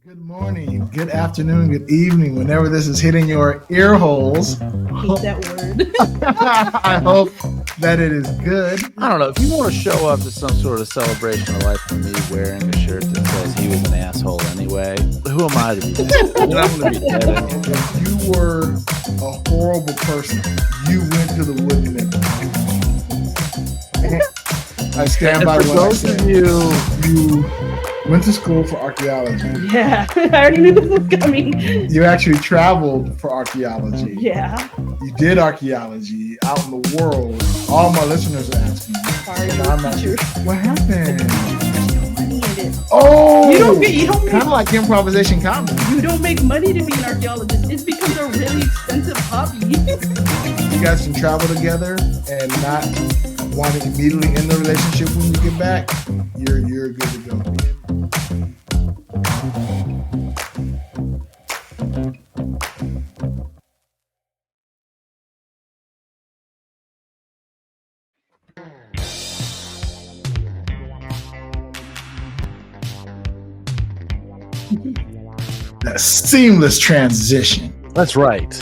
Good morning, good afternoon, good evening, whenever this is hitting your ear holes. I hate that word. I hope that it is good. I don't know. If you want to show up to some sort of celebration of life for me wearing a shirt that says he was an asshole anyway, who am I to be mad? I mean, I'm going to be dead anyway. If you were a horrible person, you went to the wooden nickel. I stand by what I said. You went to school for archaeology. Yeah, I already knew this was coming. You actually traveled for archaeology. Yeah. You did archaeology out in the world. All my listeners are asking me. Sorry, And I'm not sure. What happened? There's no money in it. Oh, You don't kind of like improvisation comedy. You don't make money to be an archaeologist. It's becomes a really expensive hobby. You guys can travel together and not want to immediately end the relationship when you get back. You're good to go. That seamless transition. That's right.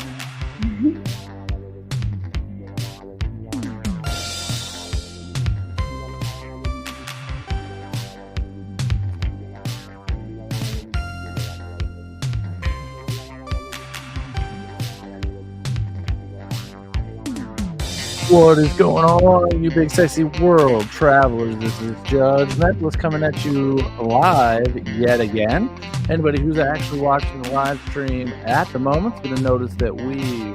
What is going on, you big sexy world travelers? This is Judge Necklace coming at you live yet again. Anybody who's actually watching the live stream at the moment is going to notice that we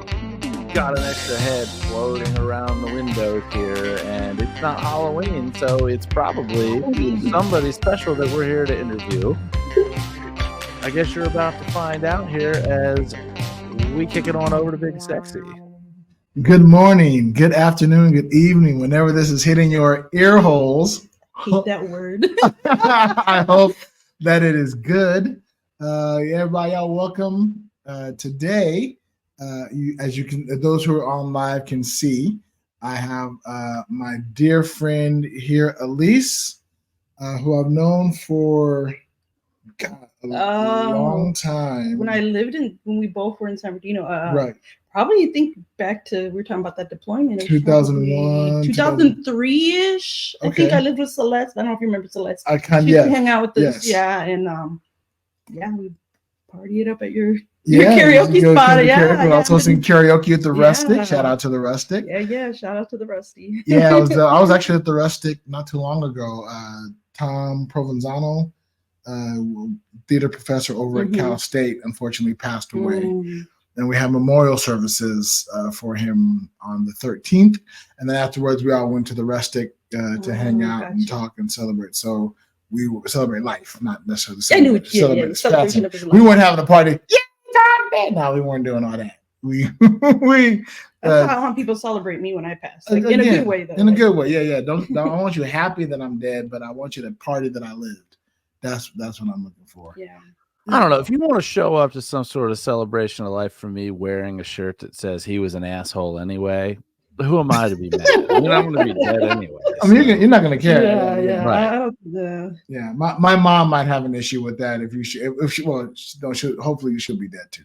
got an extra head floating around the windows here, and it's not Halloween, so it's probably somebody special that we're here to interview. I guess you're about to find out here as we kick it on over to Big Sexy. Good morning, good afternoon, good evening, whenever this is hitting your ear holes. I hate that word. I hope that it is good. Everybody, y'all welcome. Today, those who are on live can see, I have my dear friend here, Elise, who I've known for a long time. When we both were in San Bernardino, Right. Probably think back to, we were talking about that deployment. 2001, 2003-ish. Okay. I think I lived with Celeste. I don't know if you remember Celeste. I kind She of, used to hang out with us. Yes. Yeah, and we partied up at your karaoke spot. I was hosting karaoke at the Rustic. Yeah. Shout out to the Rustic. Yeah. Shout out to the Rusty. Yeah, I was actually at the Rustic not too long ago. Tom Provenzano, theater professor over at Cal State, unfortunately passed away. And we had memorial services for him on the 13th. And then afterwards, we all went to the Rustic to hang out and talk and celebrate. So we celebrate life, not necessarily celebrate celebration of his life. We weren't having a party. Yeah, Tom Bad. No, we weren't doing all that. That's how I want people to celebrate me when I pass. Like, in a good way, though. In a good way, yeah. Don't I want you happy that I'm dead, but I want you to party that I lived. That's what I'm looking for. Yeah. I don't know. If you want to show up to some sort of celebration of life for me wearing a shirt that says he was an asshole anyway, who am I to be mad? I mean, I'm going to be dead anyway. I mean, you're not going to care. Yeah. Right. Yeah. My mom might have an issue with that. Hopefully you should be dead too.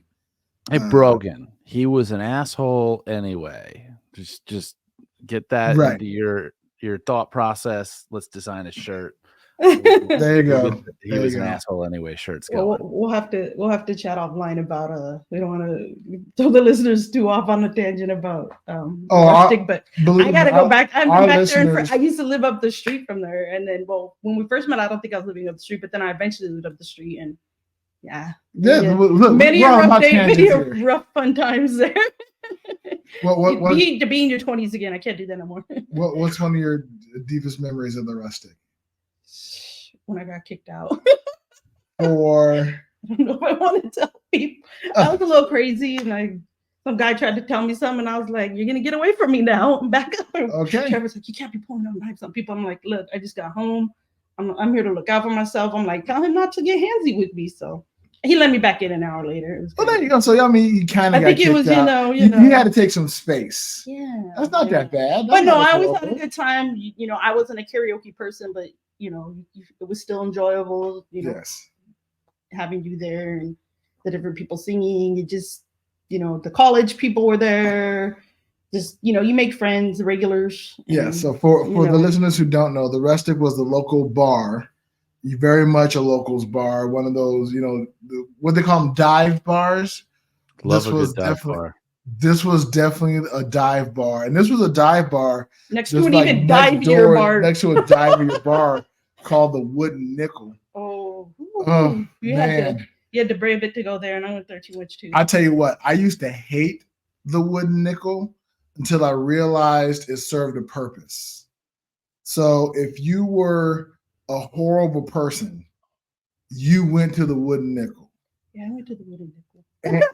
Hey, Brogan, he was an asshole anyway. Just get that into your thought process. Let's design a shirt. There you go. He was an asshole anyway. Shirts going. We'll have to chat offline about we don't want to throw the listeners too off on a tangent about Rustic, but I gotta go back. I'm back there. I used to live up the street from there, and then when we first met, I don't think I was living up the street, but then I eventually lived up the street, and many rough fun times there. To be in your 20s again, I can't do that no more. What's one of your deepest memories of the Rustic? When I got kicked out. Or I don't know if I want to tell people. I was a little crazy, and some guy tried to tell me something, and I was like, "You're gonna get away from me now." Back up. Okay. Trevor's like, "You can't be pulling out knives on people." I'm like, "Look, I just got home. I'm here to look out for myself." I'm like, "Tell him not to get handsy with me." So he let me back in an hour later. Well, there you go. So I mean, you kind of. I think it was, out. You had to take some space. Yeah. That's not that bad. But no, I always had a good time. I wasn't a karaoke person, but it was still enjoyable. Yes. having you there and the different people singing. It just, the college people were there. Just, you make friends, the regulars. Yeah. So for the listeners who don't know, the Rustic was the local bar. Very much a locals bar. One of those, what they call them, dive bars. Love a good dive bar. This was definitely a dive bar, and this was a dive bar next to an even divier bar. Next to a divier bar called the Wooden Nickel. Oh man. You had to brave it to go there, and I went there too much too. I tell you what, I used to hate the Wooden Nickel until I realized it served a purpose. So if you were a horrible person, you went to the Wooden Nickel. Yeah, I went to the Wooden Nickel.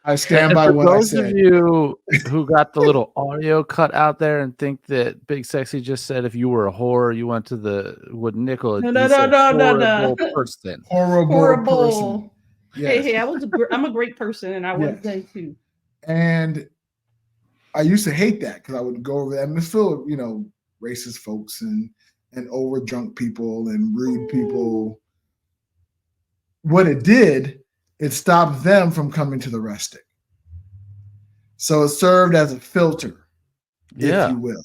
I stand by what I said. For those of you who got the little audio cut out there and think that Big Sexy just said if you were a whore, you went to the Wooden Nickel. No. Person. Horrible person. Yes. Hey, I'm a great person, and I was then too. And I used to hate that because I would go over there and it's full of, racist folks and over drunk people and rude people. What it did, it stopped them from coming to the Rustic. So it served as a filter, if you will.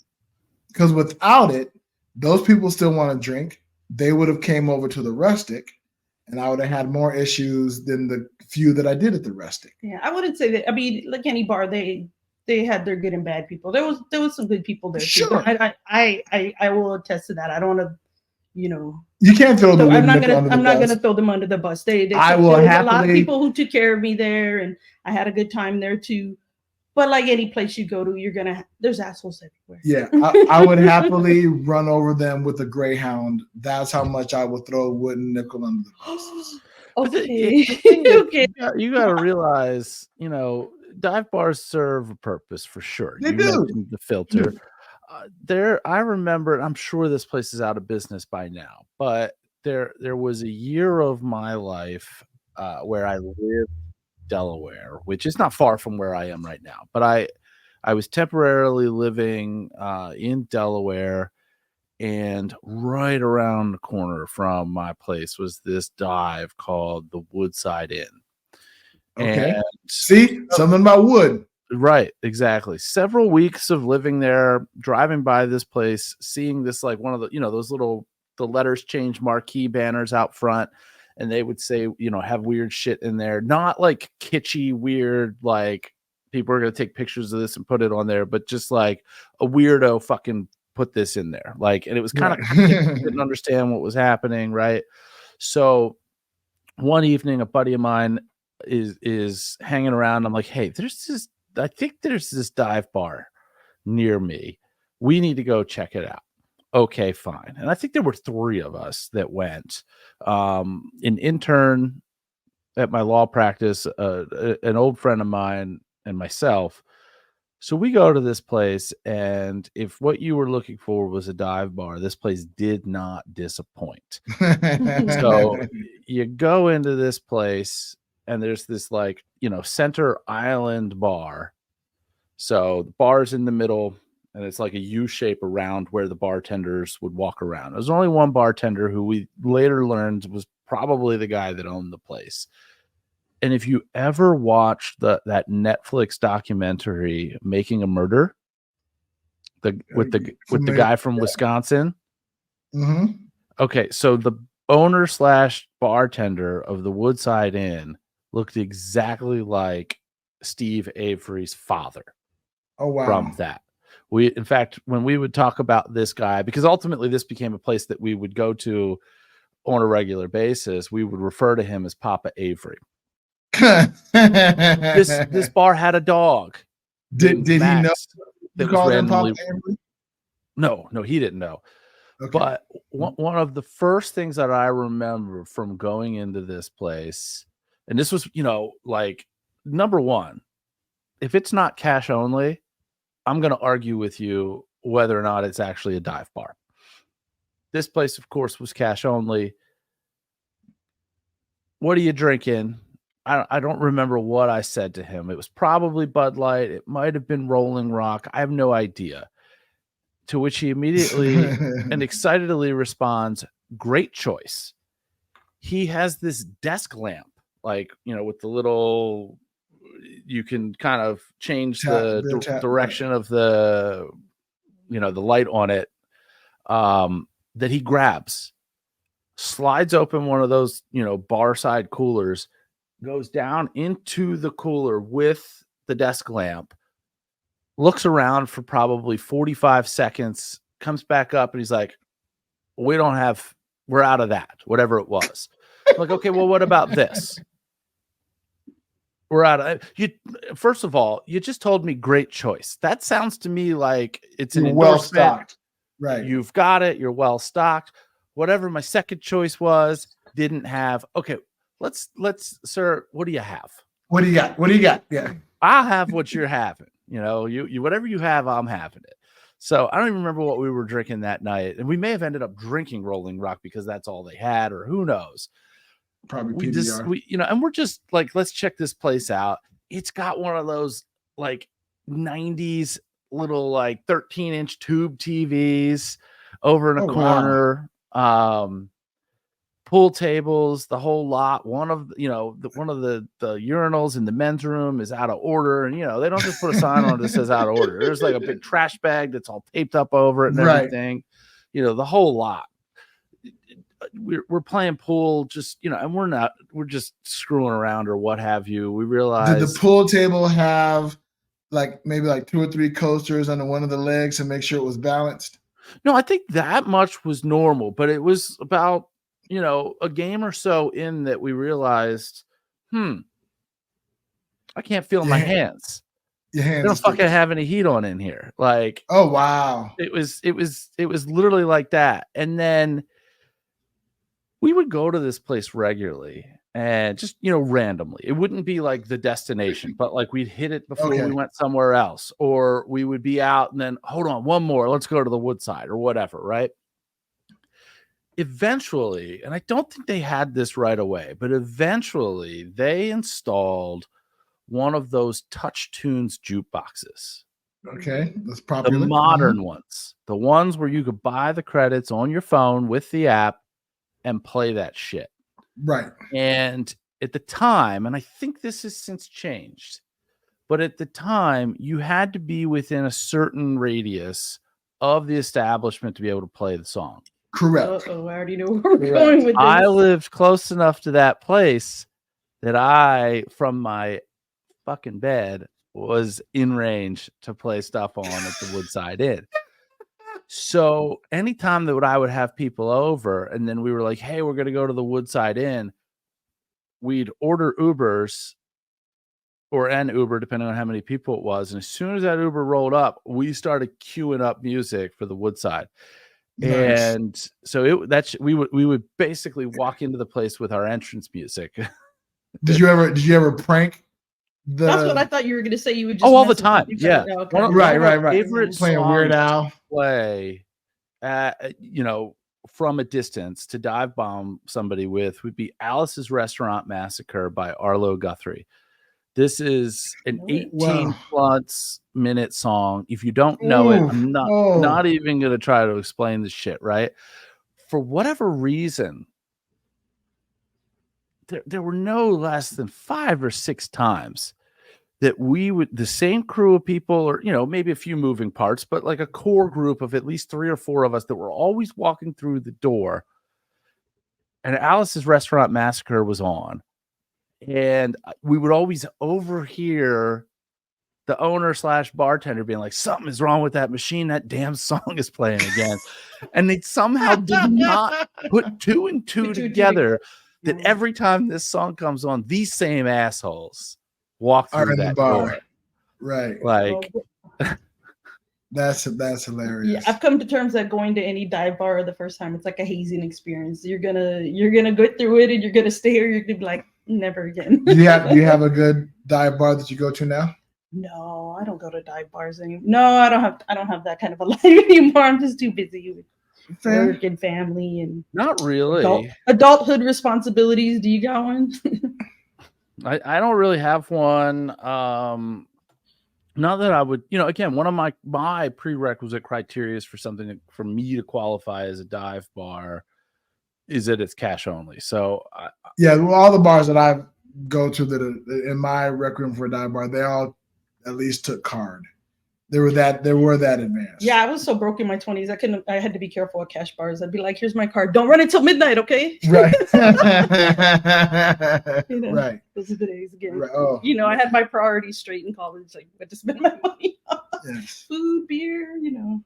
Because without it, those people still want to drink. They would have came over to the Rustic, and I would have had more issues than the few that I did at the Rustic. Yeah, I wouldn't say that. I mean, like any bar, they had their good and bad people. There was some good people there. Sure. Too. I will attest to that. I don't want to, You can't throw the. I'm not gonna throw them under the bus. There was a lot of people who took care of me there, and I had a good time there too. But like any place you go to, there's assholes everywhere. Yeah, I would happily run over them with a Greyhound. That's how much I would throw a Wooden Nickel under the bus. Okay. You got to realize, dive bars serve a purpose for sure. They do. The filter. I remember, I'm sure this place is out of business by now, but there was a year of my life where I lived Delaware, which is not far from where I am right now, but I was temporarily living in Delaware, and right around the corner from my place was this dive called the Woodside Inn. Okay. And see, something about wood. Right, exactly. Several weeks of living there, driving by this place, seeing this, like one of the, those the letters change marquee banners out front, and they would say, have weird shit in there. Not like kitschy, weird, like people are going to take pictures of this and put it on there, but just like a weirdo fucking put this in there. Like, and it was kind of, didn't understand what was happening. Right. So one evening, a buddy of mine is hanging around. I'm like, hey, I think there's this dive bar near me. We need to go check it out. Okay, fine. And I think there were 3 of us that went. An intern at my law practice, an old friend of mine, and myself. So we go to this place, and if what you were looking for was a dive bar, this place did not disappoint. So you go into this place, and there's this center island bar. So the bar's in the middle, and it's like a U shape around where the bartenders would walk around. There's only one bartender who we later learned was probably the guy that owned the place. And if you ever watched that Netflix documentary Making a Murder, with the guy from Wisconsin. Mm-hmm. Okay, so the owner / bartender of the Woodside Inn looked exactly like Steve Avery's father. Oh wow! From that, in fact, when we would talk about this guy, because ultimately this became a place that we would go to on a regular basis, we would refer to him as Papa Avery. This bar had a dog. Did he know that was randomly? No, he didn't know. Okay. But one of the first things that I remember from going into this place, and this was, number one, if it's not cash only, I'm going to argue with you whether or not it's actually a dive bar. This place, of course, was cash only. What are you drinking? I don't remember what I said to him. It was probably Bud Light. It might have been Rolling Rock. I have no idea. To which he immediately and excitedly responds, "Great choice." he has this desk lamp, like, with the little, you can kind of change the direction of the, the light on it, that he grabs, slides open one of those, bar side coolers, goes down into the cooler with the desk lamp, looks around for probably 45 seconds, comes back up, and he's like, we're out of that, whatever it was. I'm like, okay, well, what about this? We're out of you. First of all, you just told me great choice. That sounds to me like it's an well stocked. Right. You've got it. You're well stocked. Whatever my second choice was, didn't have. Okay, let's, sir, what do you have? What do you got? Yeah. I'll have what you're having. You whatever you have, I'm having it. So I don't even remember what we were drinking that night. And we may have ended up drinking Rolling Rock because that's all they had, or who knows. Probably PBR. And we're just like, let's check this place out. It's got one of those like 90s little like 13-inch tube TVs over in a corner. Wow. Pool tables, the whole lot. One of the urinals in the men's room is out of order, and they don't just put a sign on it that says out of order. There's like a big trash bag that's all taped up over it and everything. The whole lot. We're playing pool, just and we're just screwing around or what have you. We realize, did the pool table have maybe 2 or 3 coasters under one of the legs to make sure it was balanced? No, I think that much was normal, but it was about a game or so in that we realized, I can't feel my hands. Your hands don't fucking have any heat on in here. Like, oh wow, it was literally like that. And then we would go to this place regularly and just randomly. It wouldn't be like the destination, but like we'd hit it before we went somewhere else, or we would be out and then hold on, one more, let's go to the Woodside or whatever, right? Eventually, and I don't think they had this right away, but eventually they installed one of those Touch Tunes jukeboxes. Okay, that's popular. The modern ones, the ones where you could buy the credits on your phone with the app and play that shit. Right. And at the time, and I think this has since changed, but at the time, you had to be within a certain radius of the establishment to be able to play the song. Correct. I already know where we're going with this. I lived close enough to that place that I, from my fucking bed, was in range to play stuff on at the Woodside Inn. So anytime that I would have people over and then we were like, hey, we're going to go to the Woodside Inn, we'd order Ubers or an Uber, depending on how many people it was. And as soon as that Uber rolled up, we started queuing up music for the Woodside. Nice. And so we would basically walk into the place with our entrance music. Did you ever prank? That's what I thought you were going to say. You would just all the time. Yeah. Okay. Right. Favorite playing Weird Al. Play, from a distance to dive bomb somebody with would be Alice's Restaurant Massacre by Arlo Guthrie. This is an 18+ minute song. If you don't know it, I'm not even going to try to explain the shit, right? For whatever reason, there were no less than 5 or 6 times that the same crew of people, or, maybe a few moving parts, but like a core group of at least 3 or 4 of us that were always walking through the door, and Alice's Restaurant Massacre was on. And we would always overhear the owner / bartender being like, something is wrong with that machine. That damn song is playing again. And they somehow did not put 2 and 2 together that every time this song comes on, these same assholes walk through that door. Right. Like, that's hilarious. Yeah, I've come to terms that going to any dive bar the first time, it's like a hazing experience. You're gonna go through it and you're gonna stay here. You're gonna be like, never again. Do you have a good dive bar that you go to now? No, I don't go to dive bars anymore. No, I don't have that kind of a life anymore. I'm just too busy with work and family and not really adulthood responsibilities. Do you got one? I don't really have one. Not that I would, again, one of my prerequisite criteria for something for me to qualify as a dive bar is that it's cash only. So well, all the bars that I go to that in my Requiem for a Dive bar, they all at least took card. They were that advanced. Yeah, I was so broke in my 20s. I had to be careful at cash bars. I'd be like, here's my card. Don't run it till midnight, okay? Right. Right. Those are the days again. Right. Oh. I had my priorities straight in college. Like, I had to spend my money on food, beer,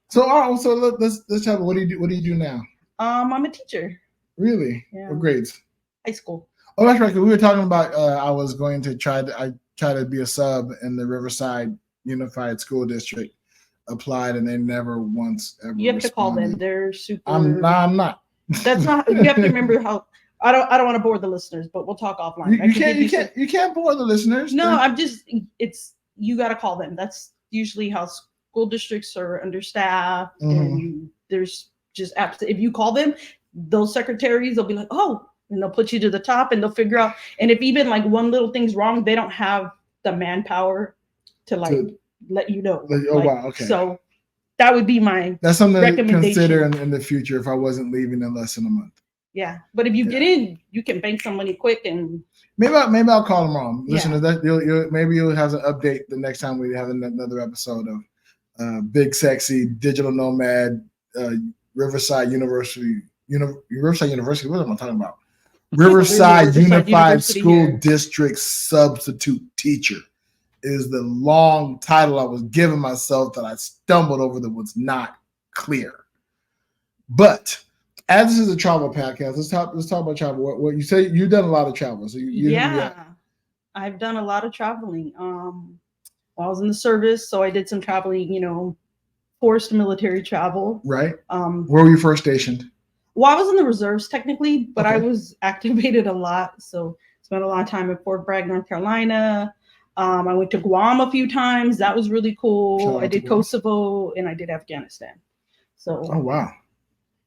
So let's have what do you do now? I'm a teacher. Really? Yeah. What grades? High school. Oh, that's right. We were talking about I was going to try to be a sub in the Riverside Unified School District, applied, and they never once ever. You have responded. To call them. They're super. I'm not. That's not. You have to remember how. I don't want to bore the listeners, but we'll talk offline. You can't bore the listeners. No, you got to call them. That's usually how school districts are understaffed, and there's just if you call them, those secretaries, they'll be like, oh, and they'll put you to the top, and they'll figure out. And if even like one little thing's wrong, they don't have the manpower to let you know. Wow, okay. So that would be that's something to consider in the future if I wasn't leaving in less than a month. Yeah, but if you get in, you can bank some money quick, and maybe I'll call tomorrow. Listen to that. Maybe you'll have an update the next time we have another episode of Big Sexy Digital Nomad Riverside University. Riverside University. What am I talking about? Riverside Unified School District Substitute Teacher is the long title I was giving myself that I stumbled over that was not clear. But as this is a travel podcast, let's talk about travel. What you say you've done a lot of travel. So I've done a lot of traveling. While I was in the service, so I did some traveling, forced military travel. Right. Where were you first stationed? Well, I was in the reserves technically, but I was activated a lot. So spent a lot of time in Fort Bragg, North Carolina. I went to Guam a few times. That was really cool. I did Kosovo and I did Afghanistan. So. Oh wow.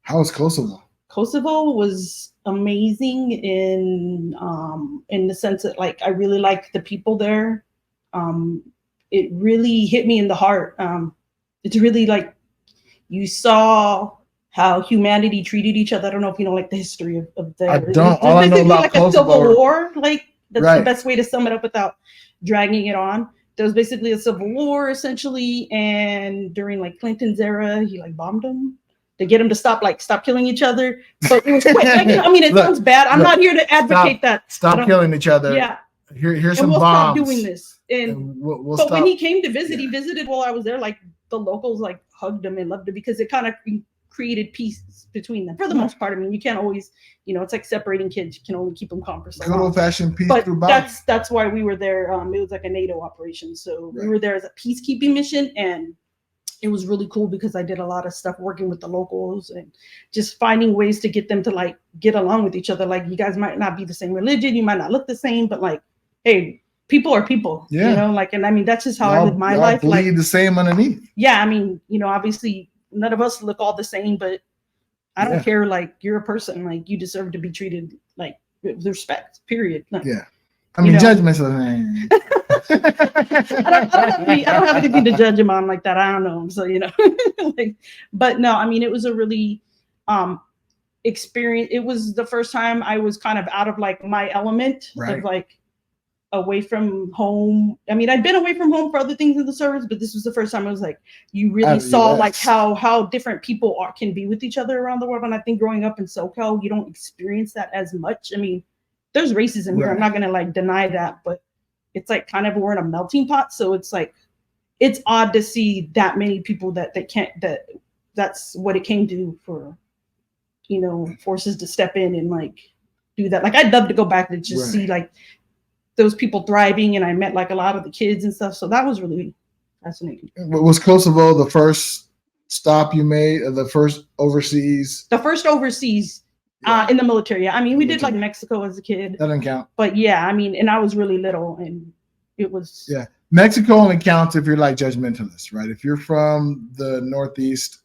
How was Kosovo? Kosovo was amazing in the sense that I really liked the people there. It really hit me in the heart. It's really you saw how humanity treated each other. I don't know if you know the history of the. I don't. All I know about Kosovo. A civil war. That's the best way to sum it up without dragging it on. There was basically a civil war essentially, and during Clinton's era, he bombed them to get them to stop killing each other. But it was quick. It sounds bad. I'm not here to advocate that. Stop killing each other. Yeah. Here's some bombs. Stop doing this. And we'll but when he came to visit, he visited while I was there. The locals hugged him and loved him because it kind of created peace between them. For the most part, you can't always, it's like separating kids. You can only keep them calm for so long. Good old-fashioned peace through bonds. That's why we were there. It was like a NATO operation. So we were there as a peacekeeping mission, and it was really cool because I did a lot of stuff working with the locals and just finding ways to get them to get along with each other. You guys might not be the same religion, you might not look the same, but hey, people are people. Yeah. And that's just how I live my life. Bleed the same underneath. Yeah, obviously none of us look all the same, but I don't care. You're a person. You deserve to be treated with respect. Period. Judgments are I don't have anything to judge him on like that. I don't know. So but no, it was a really experience. It was the first time I was kind of out of my element of away from home. I'd been away from home for other things in the service, but this was the first time I was you really saw how different people can be with each other around the world. And I think growing up in SoCal, you don't experience that as much. There's racism here. I'm not gonna deny that, but it's kind of we're in a melting pot. So it's it's odd to see that many people that's what it came to for, forces to step in and do that. I'd love to go back and just see those people thriving, and I met a lot of the kids and stuff. So that was really fascinating. Was Kosovo the first stop you made, the first overseas? The first overseas in the military. We did Mexico as a kid. That doesn't count. But yeah, and I was really little, and it was. Yeah, Mexico only counts if you're judgmentalist, right? If you're from the Northeast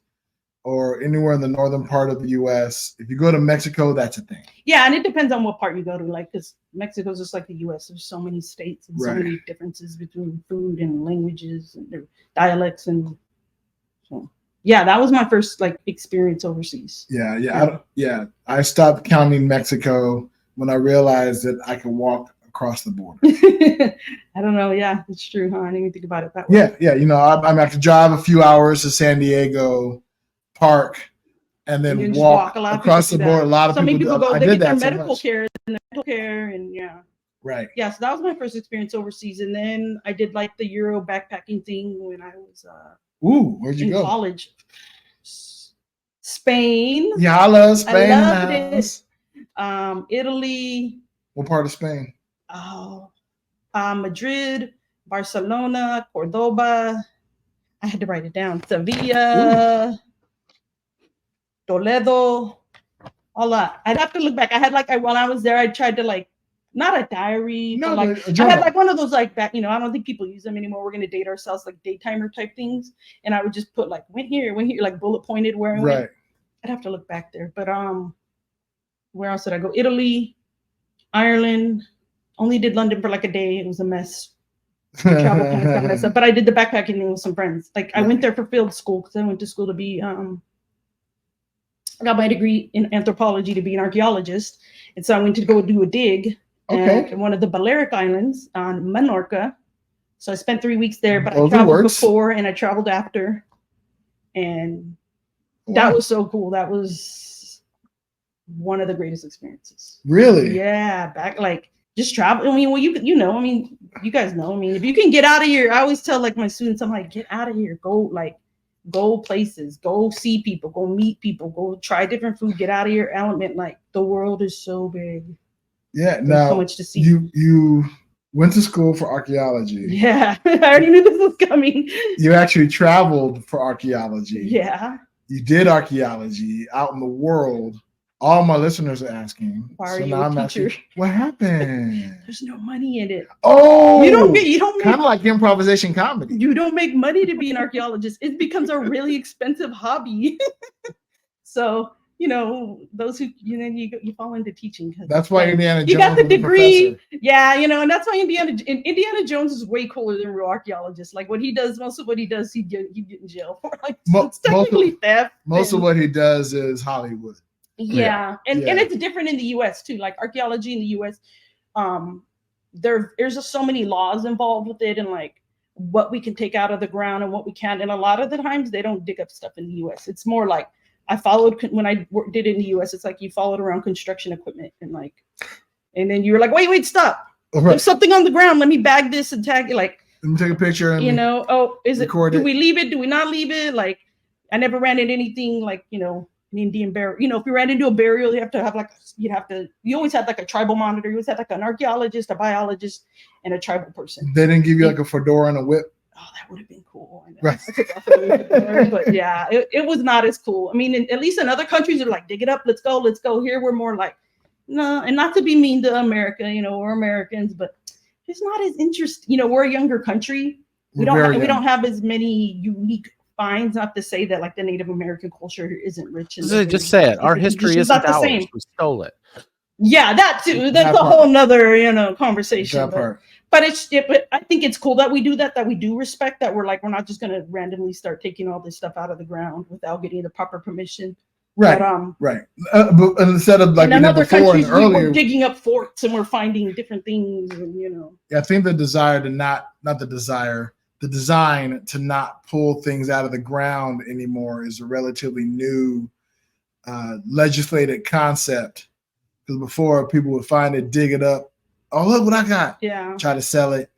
or anywhere in the northern part of the U.S., if you go to Mexico, that's a thing. Yeah, and it depends on what part you go to. Because Mexico's just like the U.S. There's so many states and so many differences between food and languages and their dialects, and so. yeah, that was my first like experience overseas. Yeah. I stopped counting Mexico when I realized that I could walk across the border. I don't know. Yeah, it's true, huh? I didn't even think about it that way. Yeah. You know, I have to drive a few hours to San Diego, park, and then walk across the border. A lot of people go. They get their medical care and yeah. Right. Yeah, so that was my first experience overseas, and then I did like the Euro backpacking thing when I was where'd you go? College. Spain. Yeah, I love Spain. I loved it. Italy. What part of Spain? Oh, Madrid, Barcelona, Cordoba. I had to write it down. Sevilla, Toledo, all that. I'd have to look back. I had while I was there, I tried to like, not a diary, but like I had like one of those like back, I don't think people use them anymore. We're gonna date ourselves, like daytimer type things. And I would just put like went here, like bullet pointed where I went. I'd have to look back there. But where else did I go? Italy, Ireland. Only did London for like a day. It was a mess. Travel plans got messed up. But I did the backpacking with some friends. Like I went there for field school because I went to school to be I got my degree in anthropology to be an archaeologist. And so I went to go do a dig in one of the Balearic Islands on Menorca. So I spent 3 weeks there, but I traveled before and I traveled after. And that was so cool. That was one of the greatest experiences. Really? Yeah. Back like just travel. I mean, well, you guys know. I mean, if you can get out of here, I always tell like my students, I'm like, get out of here. Go places, go see people, go meet people, go try different food, get out of your element. Like the world is so big. Yeah, there's so much to see. You went to school for archaeology. Yeah, I already knew this was coming. You actually traveled for archaeology. Yeah. You did archaeology out in the world. All my listeners are asking. Why are you a teacher? Asking, what happened? There's no money in it. Oh, you don't make kind of like improvisation comedy. You don't make money to be an archaeologist. It becomes a really expensive hobby. So, those who you fall into teaching. That's why Indiana Jones. You got the degree. Yeah, and that's why Indiana Jones is way cooler than real archaeologists. Like what he does, most of what he does, he'd get in jail for. Like it's technically theft. Most of what he does is Hollywood. Yeah. And it's different in the US too. Like archaeology in the US, there's just so many laws involved with it and like what we can take out of the ground and what we can't. And a lot of the times they don't dig up stuff in the US. It's more like I followed when I did it in the US, it's like you followed around construction equipment and then you were like, wait, stop. There's something on the ground. Let me bag this and tag it. Like, let me take a picture. And is it, do we leave it? Do we not leave it? Like, I never ran into anything like, an Indian burial. If you ran into a burial, you always had like a tribal monitor. You always had like an archaeologist, a biologist, and a tribal person. They didn't give you like a fedora and a whip. Oh, that would have been cool. Right. But yeah, it was not as cool. I mean, at least in other countries, they're like, dig it up, let's go. Here we're more like, no, and not to be mean to America, we're Americans, but it's not as interesting. We're a younger country. We don't have as many unique finds. Not to say that like the Native American culture isn't rich. Just say it. Our history isn't ours. We stole it. Yeah, that too. That's a whole nother, conversation. But I think it's cool that we do that we do respect that. We're not just going to randomly start taking all this stuff out of the ground without getting the proper permission. Right. But, right. But instead of like in other countries, earlier, we're digging up forts and we're finding different things, and Yeah, I think the design to not pull things out of the ground anymore is a relatively new legislated concept. Because before people would find it, dig it up. Oh, look what I got. Yeah. Try to sell it,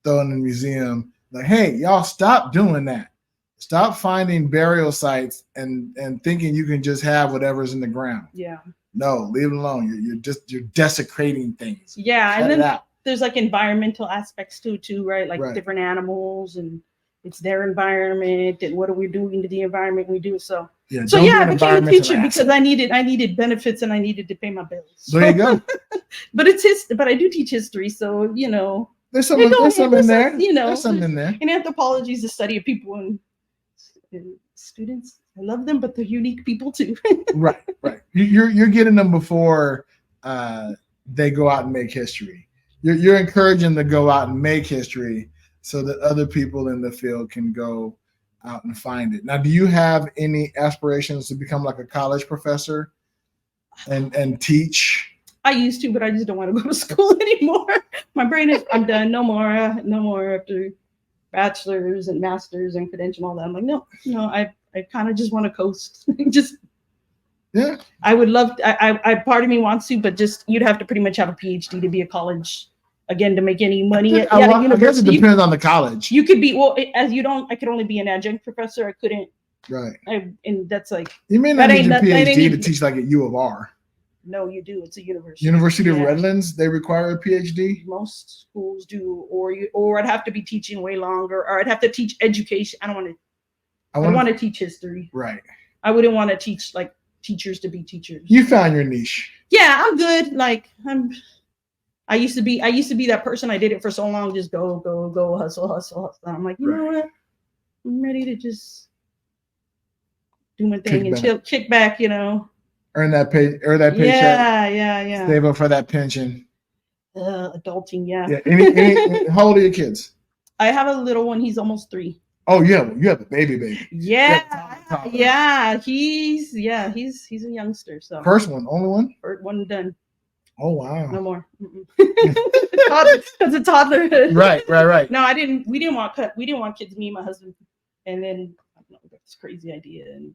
throw it in the museum. Like, hey, y'all stop doing that. Stop finding burial sites and thinking you can just have whatever's in the ground. Yeah. No, leave it alone. You're desecrating things. Yeah, and then there's like environmental aspects too, right? Like different animals and it's their environment and what are we doing to the environment we do. So I became a teacher because I needed benefits and I needed to pay my bills. There you go. But but I do teach history, so there's something in there. There's something in there. And anthropology is the study of people and students. I love them, but they're unique people too. Right. You're getting them before they go out and make history. You're encouraging them to go out and make history so that other people in the field can go out and find it. Now, do you have any aspirations to become like a college professor and teach? I used to, but I just don't want to go to school anymore. My brain is, I'm done. No more after bachelor's and master's and credential and all that. I'm like, no, I kind of just want to coast. Yeah. I would love, I part of me wants to, but just, you'd have to pretty much have a PhD to be a college, again, to make any money at a university. I guess it depends on the college. You could be, I could only be an adjunct professor. I couldn't. Right. And that's like. You may not need a PhD to teach like at U of R. No, you do. It's a university. University of Redlands, they require a PhD? Most schools do, or I'd have to be teaching way longer, or I'd have to teach education. I don't want to teach history. Right. I wouldn't want to teach like teachers to be teachers. You found your niche. Yeah, I'm good. Like I used to be that person. I did it for so long, just go, hustle. I'm like, you know what? I'm ready to just do my thing and chill, kick back, Earn that paycheck. Yeah. Save up for that pension. Adulting, yeah. How old are your kids? I have a little one. He's almost 3. Oh, yeah, you have a baby. Yeah. He's a youngster. So first one, only one? First one done. Oh wow. No more. That's a toddler. Right. No, we didn't want kids, me and my husband. And then I don't know, this crazy idea and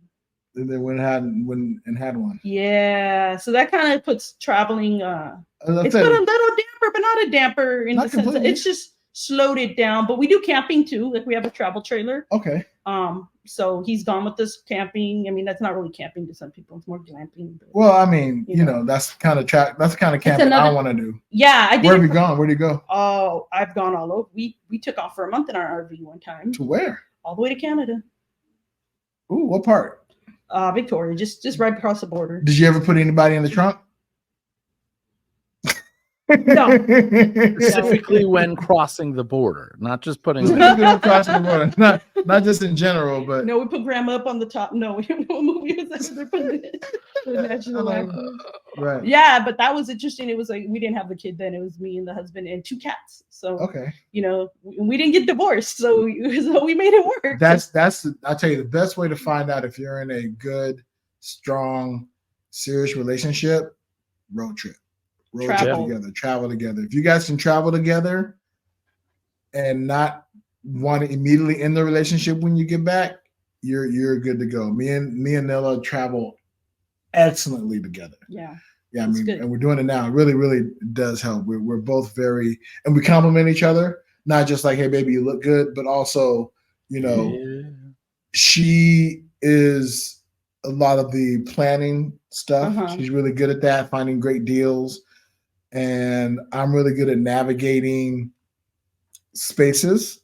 then went and had one. Yeah, so that kind of puts traveling. It's put a little damper, but not a damper in the sense that it's just slowed it down. But we do camping too. Like we have a travel trailer. Okay. So he's gone with us camping. I mean, that's not really camping to some people. It's more glamping. But, well, I mean, that's kind of camping I want to do. Yeah, I did. Where have you gone? Where do you go? Oh, I've gone all over. We took off for a month in our RV one time. To where? All the way to Canada. Ooh, what part? Victoria, just right across the border. Did you ever put anybody in the trunk? No. Specifically when crossing the border, not just putting crossing the border, not just in general, but no, we put grandma up on the top. No, we don't know what movie was that. They're putting the national anthem. Right. Yeah, but that was interesting. It was like we didn't have the kid then. It was me and the husband and 2 cats. So okay, we didn't get divorced, so we made it work. That's I'll tell you the best way to find out if you're in a good, strong, serious relationship: road trip. Travel together. If you guys can travel together and not want to immediately end the relationship when you get back, you're good to go. Me and Nilla travel excellently together. Yeah. I mean, and we're doing it now. It really, really does help. We're both and we compliment each other. Not just like, hey, baby, you look good, but also, she is a lot of the planning stuff. Uh-huh. She's really good at that, finding great deals. And I'm really good at navigating spaces,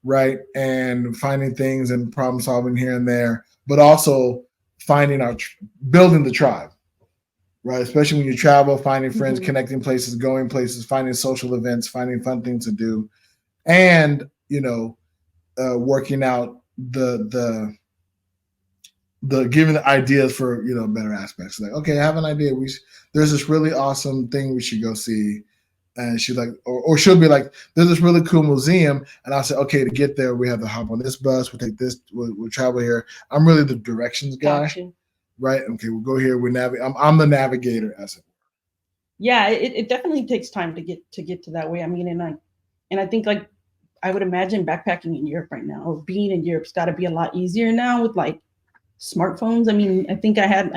right? And finding things and problem solving here and there, but also building the tribe, right? Especially when you travel, finding friends, connecting places, going places, finding social events, finding fun things to do, and working out the giving the ideas for better aspects. Like, okay, I have an idea. There's this really awesome thing we should go see, and she's like, or she'll be like, there's this really cool museum, and I'll say, okay, to get there, we have to hop on this bus. We'll take this. We'll travel here. I'm really the directions guy, right? Okay, we'll go here. I'm the navigator, as it were. Yeah, it definitely takes time to get to that way. I mean, and I think like I would imagine backpacking in Europe right now, or being in Europe's got to be a lot easier now with like smartphones. I mean, I think I had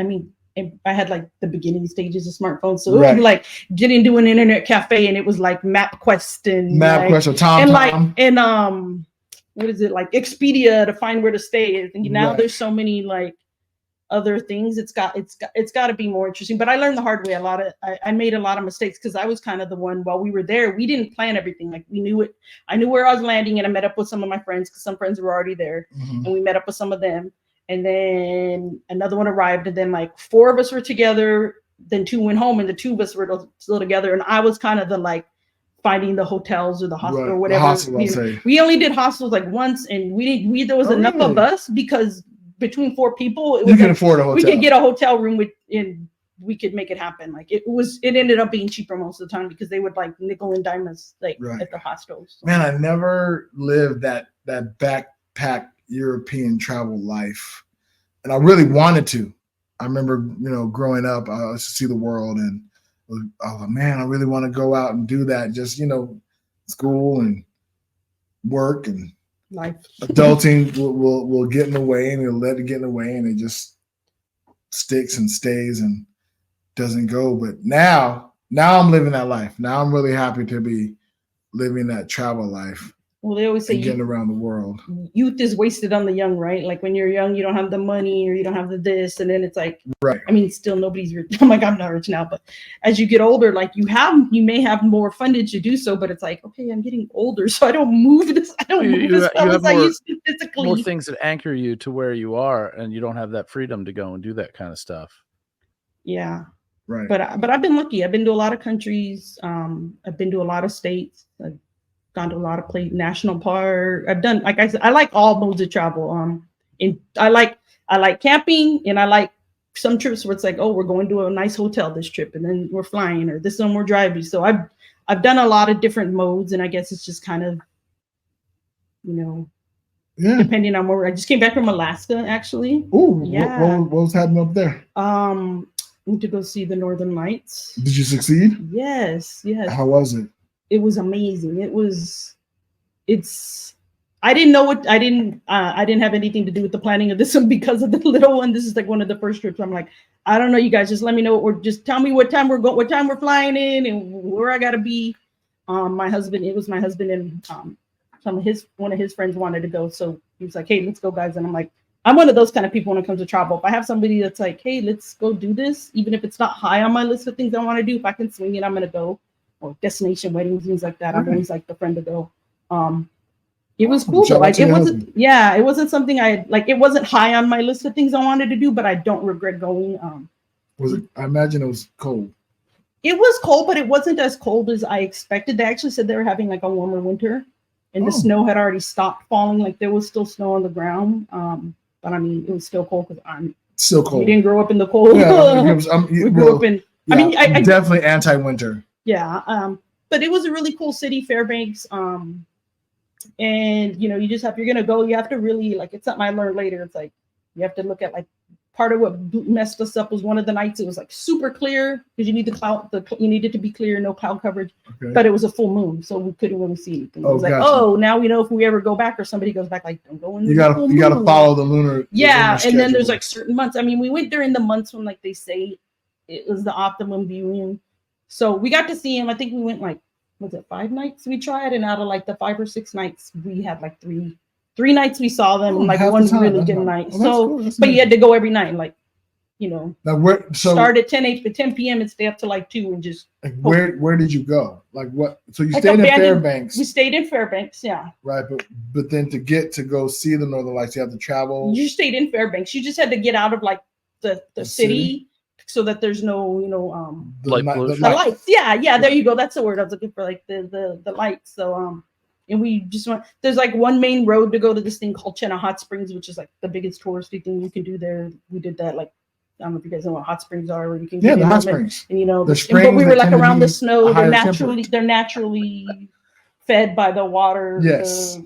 like the beginning stages of smartphones, so it was like get into an internet cafe and it was like MapQuest or Tom and what is it, like Expedia to find where to stay. I think now there's so many like other things. It's got to be more interesting. But I learned the hard way. I made a lot of mistakes because I was kind of the one while we were there. We didn't plan everything. Like we knew it. I knew where I was landing, and I met up with some of my friends because some friends were already there, and we met up with some of them. And then another one arrived, and then like 4 of us were together. Then 2 went home, and the 2 of us were still together. And I was kind of the like finding the hotels or the hostel or whatever. We only did hostels like once, and there was enough of us because between 4 people, you can afford a hotel. We could get a hotel room and we could make it happen. Like it ended up being cheaper most of the time because they would like nickel and dime us like at the hostels. Man, I never lived that backpack European travel life, and I really wanted to. I remember, growing up, I used to see the world, and oh man, I really want to go out and do that. Just school and work and life, adulting will get in the way, and it'll let it get in the way, and it just sticks and stays and doesn't go. But now I'm living that life. Now I'm really happy to be living that travel life. Well, they always say getting around the world. Youth is wasted on the young, right? Like when you're young, you don't have the money or you don't have the this, and then it's like, right. I mean, still nobody's rich. I'm like, I'm not rich now, but as you get older, like you may have more fundage to do so, but it's like, okay, I'm getting older, so I don't move as well as I used to physically. More things that anchor you to where you are, and you don't have that freedom to go and do that kind of stuff. Yeah. Right. But I've been lucky. I've been to a lot of countries. I've been to a lot of states. I've gone to a lot of national park. I've done, like I said, I like all modes of travel. And I like camping, and I like some trips where it's like, oh, we're going to a nice hotel this trip, and then we're flying, or this one we're driving. So I've done a lot of different modes, and I guess it's just kind of, depending on where. I just came back from Alaska, actually. Oh, yeah. What was happening up there? Went to go see the Northern Lights. Did you succeed? Yes. How was it? It was amazing. I didn't know what, I didn't have anything to do with the planning of this one because of the little one. This is like one of the first trips. I'm like, I don't know, you guys, just let me know, just tell me what time we're flying in and where I gotta be. It was my husband and one of his friends wanted to go. So he was like, hey, let's go, guys. And I'm like, I'm one of those kind of people when it comes to travel. If I have somebody that's like, hey, let's go do this, even if it's not high on my list of things I want to do, if I can swing it, I'm going to go. Or destination weddings, things like that. I'm always like the friend to go. It was cool though. Like, it wasn't something it wasn't high on my list of things I wanted to do, but I don't regret going. I imagine it was cold. It was cold, but it wasn't as cold as I expected. They actually said they were having like a warmer winter, and the snow had already stopped falling. Like there was still snow on the ground. But I mean, it was still cold because I'm still cold. We didn't grow up in the cold. Yeah, we grew up in. Yeah, I mean, I definitely anti-winter. Yeah, but it was a really cool city, Fairbanks. And you just you're gonna go. You have to really it's something I learned later. It's like you have to look at part of what messed us up was one of the nights it was super clear because you need you needed to be clear, no cloud coverage, but it was a full moon, so we couldn't really see anything. It was now we know if we ever go back or somebody goes back, don't go in. You gotta follow the lunar. Yeah, and then there's certain months. I mean, we went during the months when they say it was the optimum viewing, so we got to see him. I think we went was it 5 nights we tried, and out of the 5 or 6 nights we had three nights we saw them, and one really good night. So, but you had to go every night, start at 10 p.m. and stay up to 2 and just. Where did you go? What? So you stayed in Fairbanks. We stayed in Fairbanks, yeah. Right, but then to go see the Northern Lights, you have to travel. You stayed in Fairbanks. You just had to get out of the city so that there's no the lights. Yeah. There you go. That's the word I was looking for. The lights. So and we just went. There's one main road to go to this thing called Chena Hot Springs, which is the biggest touristy thing you can do there. We did that. I don't know if you guys know what hot springs are. Where you can the hot springs. And the springs, but we were around the snow. They're naturally fed by the water. Yes.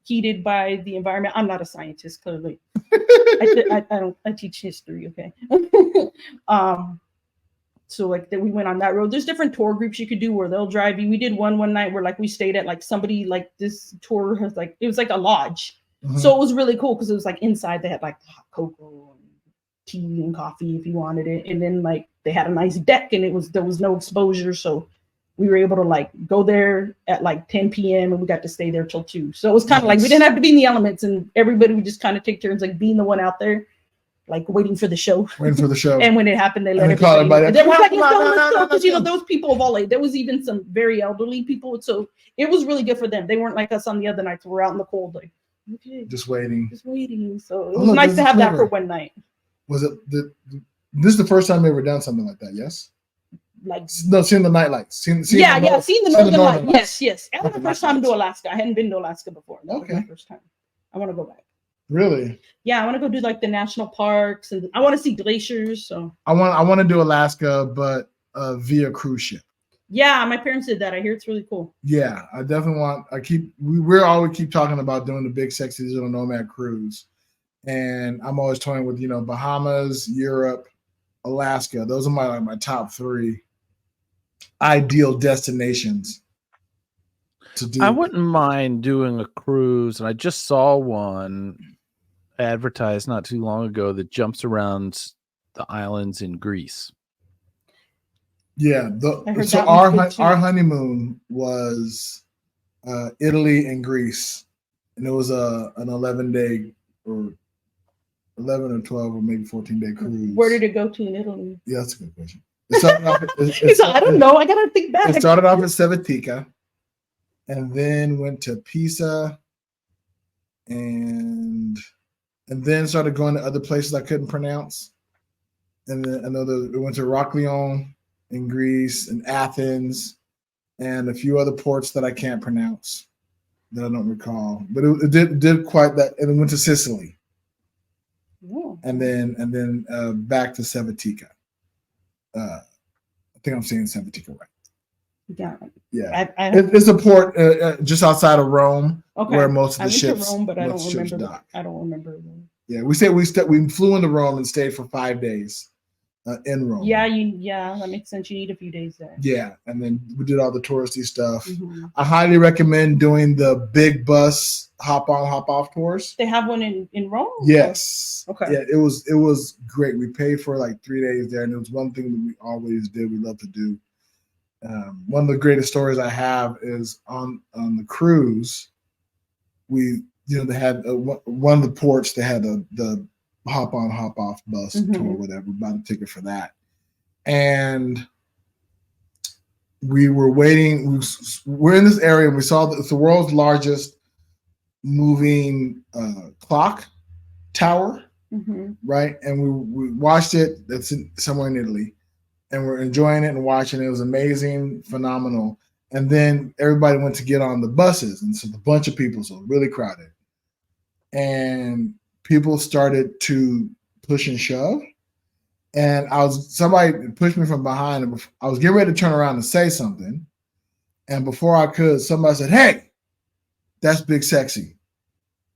Heated by the environment. I'm not a scientist, clearly. I teach history. Okay. So we went on that road. There's different tour groups you could do where they'll drive you. We did one night where we stayed at somebody this tour has it was a lodge. Mm-hmm. So it was really cool because it was inside they had hot cocoa and tea and coffee if you wanted it. And then they had a nice deck and there was no exposure. So we were able to go there at 10 p.m. and we got to stay there till 2. So it was kind of we didn't have to be in the elements, and everybody would just kind of take turns being the one out there. Waiting for the show. And when it happened, they let everybody. They were let's go. Because those people of all age. There was even some very elderly people. So it was really good for them. They weren't like us on the other nights. We're out in the cold, okay, just waiting. So it was nice to have that for one night. Was it this is the first time you ever done something like that? Yes. Seeing the night lights. Seeing the Northern Lights. Yes. That was the first time to Alaska. I hadn't been to Alaska before. That was my first time. I want to go back. Really? Yeah, I want to go do the national parks, and I want to see glaciers. So I want to do Alaska, but via cruise ship. Yeah, my parents did that. I hear it's really cool. Yeah, I definitely want. We always keep talking about doing the Big Sexy Digital Nomad cruise, and I'm always toying with Bahamas, Europe, Alaska. Those are my top 3 ideal destinations to do. I wouldn't mind doing a cruise, and I just saw one advertised not too long ago that jumps around the islands in Greece. Yeah, so our honeymoon was Italy and Greece, and it was an 11-day or 11 or 12 or maybe 14-day cruise. Where did it go to in Italy? Yeah, that's a good question. I don't know. I gotta think back. It started off at Civitavecchia, and then went to Pisa, and then started going to other places I couldn't pronounce. And then it went to Heraklion in Greece and Athens, and a few other ports that I can't pronounce that I don't recall. But it did quite that, and it went to Sicily. Yeah. And then back to Civitavecchia. I think I'm saying Civitavecchia right. Yeah. It's a port just outside of Rome, where most of the ships. To Rome, but I don't remember. I don't remember. Yeah, we flew into Rome and stayed for 5 days in Rome. Yeah, that makes sense. You need a few days there. Yeah, and then we did all the touristy stuff. Mm-hmm. I highly recommend doing the big bus hop on, hop off tours. They have one in Rome? Yes. Okay. Yeah, it was great. We paid for like 3 days there, and it was one thing that we always did. We love to do. One of the greatest stories I have is on the cruise. We, they had one of the ports. They had the hop on, hop off bus tour, whatever. Bought a ticket for that, and we were waiting. We're in this area, and we saw it's the world's largest moving clock tower, right? And we watched it. That's somewhere in Italy, and we're enjoying it and watching it. It was amazing, phenomenal. And then everybody went to get on the buses, and so a bunch of people, so really crowded, and people started to push and shove. And somebody pushed me from behind, and I was getting ready to turn around and say something. And before I could, somebody said, "Hey, that's Big Sexy.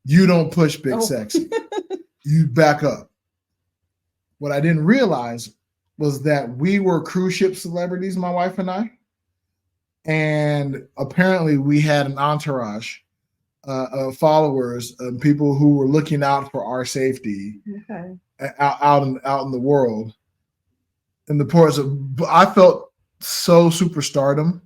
You don't push Big Sexy. You back up." What I didn't realize was that we were cruise ship celebrities, my wife and I. And apparently we had an entourage of followers and people who were looking out for our safety out in the world. In the ports, I felt so superstardom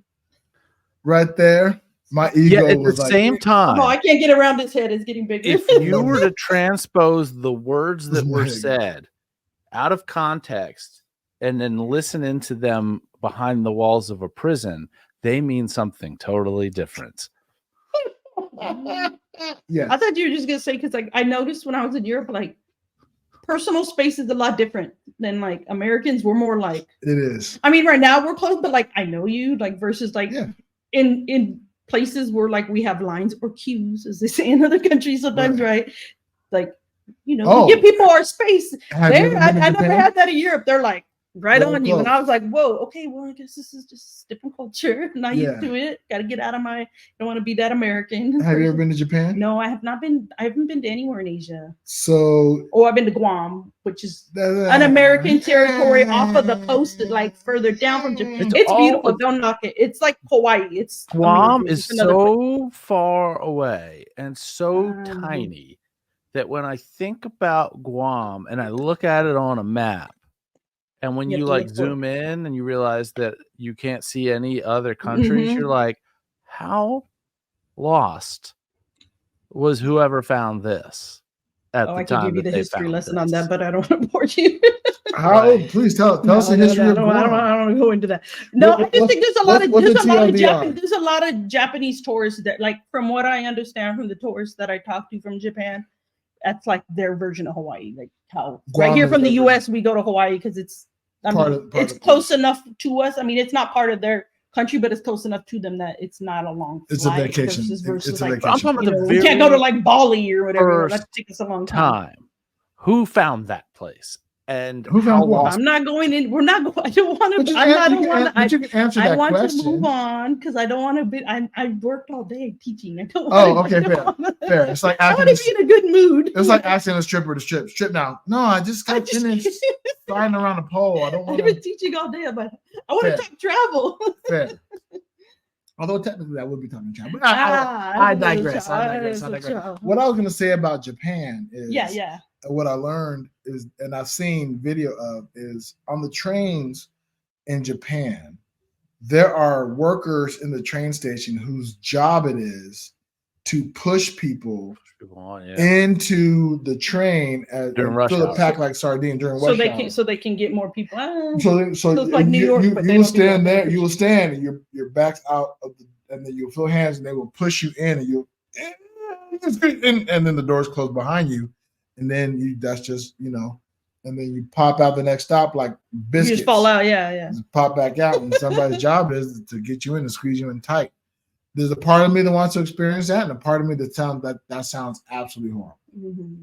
right there. My ego at was the same time. Oh, I can't get around his head. It's getting bigger. If you were to transpose the words that were said out of context and then listen into them behind the walls of a prison, they mean something totally different. Yeah, I thought you were just gonna say, because I noticed when I was in Europe, like personal space is a lot different than like Americans. We're more like it is. I mean, right now we're close, but like I know you, like versus like in places where like we have lines or queues, as they say in other countries sometimes, right? Like we give people our space. I never had that in Europe. They're like right on you, and I was like, whoa, okay, well, I guess this is just different culture. Not used to it. Got to get out of don't want to be that American. Have you ever been to Japan? No, I have not been. I haven't been to anywhere in Asia. I've been to Guam, which is an American territory off of the coast, like further down from Japan. It's beautiful. Don't knock it. It's like Hawaii. Guam is so far away and so tiny that when I think about Guam and I look at it on a map, and when you like zoom in and you realize that you can't see any other countries, you're like, how lost was whoever found this at the time? I could give you the history lesson on that, but I don't want to bore you. Please tell us the history of Guam. I don't want to go into that. No, I just think there's a lot of Japanese tourists that, like, from what I understand from the tourists that I talked to from Japan, that's like their version of Hawaii. Like how Guam right here from the US we go to Hawaii because it's close enough to us. I mean, it's not part of their country, but it's close enough to them that it's not a long flight. It's a vacation. Versus like, I'm talking about we can't go to like Bali or whatever. That takes us a long time. Who found that place? And who found Guam? I'm not going in. We're not going. I don't want to. I don't want to. You can answer that question. I want to move on because I don't want to be. I worked all day teaching. I don't want fair. It's like I want to be in a good mood. It's like asking a stripper to strip now. No, I just got finished sliding around the pole. I don't want to. I've been teaching all day, but I want to talk travel. Fair. Although technically I would be talking travel. But I digress. What I was going to say about Japan is what I learned is, and I've seen video of, is on the trains in Japan, there are workers in the train station whose job it is to push people into the train during rush hour, pack like sardine during rush hour. So they can get more people. So it's like New York, you will stand there. You will stand, and your back's out of and then you'll feel hands, and they will push you in, and and then the doors close behind you. And then that's just, and then you pop out the next stop like biscuits. You just fall out, yeah. Just pop back out, and somebody's job is to get you in and squeeze you in tight. There's a part of me that wants to experience that, and a part of me that sounds absolutely horrible. Mm-hmm.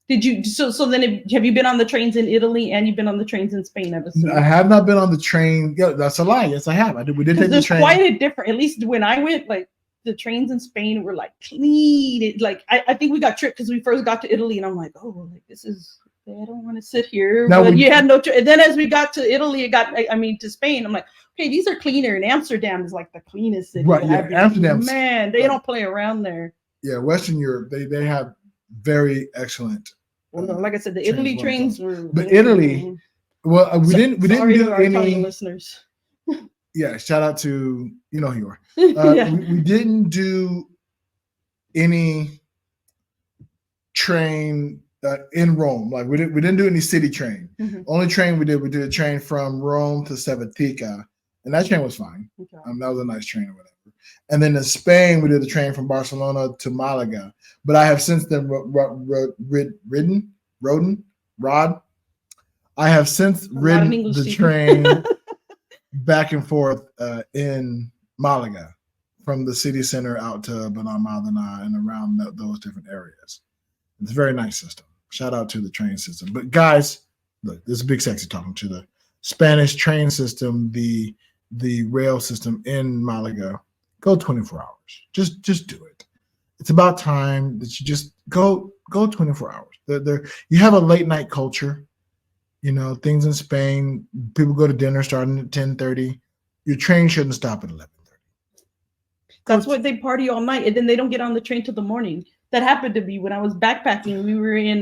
Did you? So then, have you been on the trains in Italy and you've been on the trains in Spain? I have not been on the train. Yeah, that's a lie. Yes, I have. We did take the train. There's quite a different. At least when I went, like, the trains in Spain were like clean. I think we got tricked because we first got to Italy, and I'm like, oh, like this is. I don't want to sit here. But you had no. And then as we got to Italy, to Spain. I'm like, okay, these are cleaner. And Amsterdam is like the cleanest city. Right. Yeah. Amsterdam. Man, they don't play around there. Yeah, Western Europe, they have very excellent. Well, no, like I said, the Italy trains were. But Italy, well, we didn't do any listeners. Yeah, shout out to who you are. We didn't do any train in Rome. Like we didn't do any city train. Mm-hmm. Only train we did a train from Rome to Ceuta, and that train was fine. Okay. That was a nice train or whatever. And then in Spain, we did the train from Barcelona to Malaga. But I have since then ridden. I have since ridden the train back and forth in Malaga from the city center out to Benalmádena and around those different areas. It's a very nice system. Shout out to the train system. But guys, look, this is Big Sexy talking to the Spanish train system, the rail system in Malaga. Go 24 hours. Just do it. It's about time that you just go 24 hours. You have a late night culture. Things in Spain, people go to dinner starting at 10:30. Your train shouldn't stop at 11:30. That's why they party all night, and then they don't get on the train till the morning. That happened to me when I was backpacking. We were in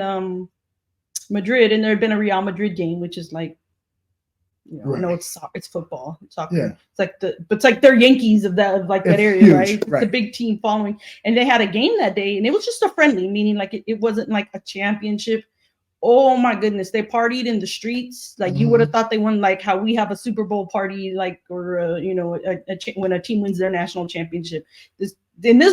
Madrid, and there had been a Real Madrid game, which is like, right. I know it's football, it's soccer. Yeah. It's like they're Yankees of that area, huge, right? It's a big team following, and they had a game that day, and it was just a friendly, meaning like it wasn't like a championship. Oh my goodness, they partied in the streets. Like you would have thought they won, like how we have a Super Bowl party, like, or when a team wins their national championship. This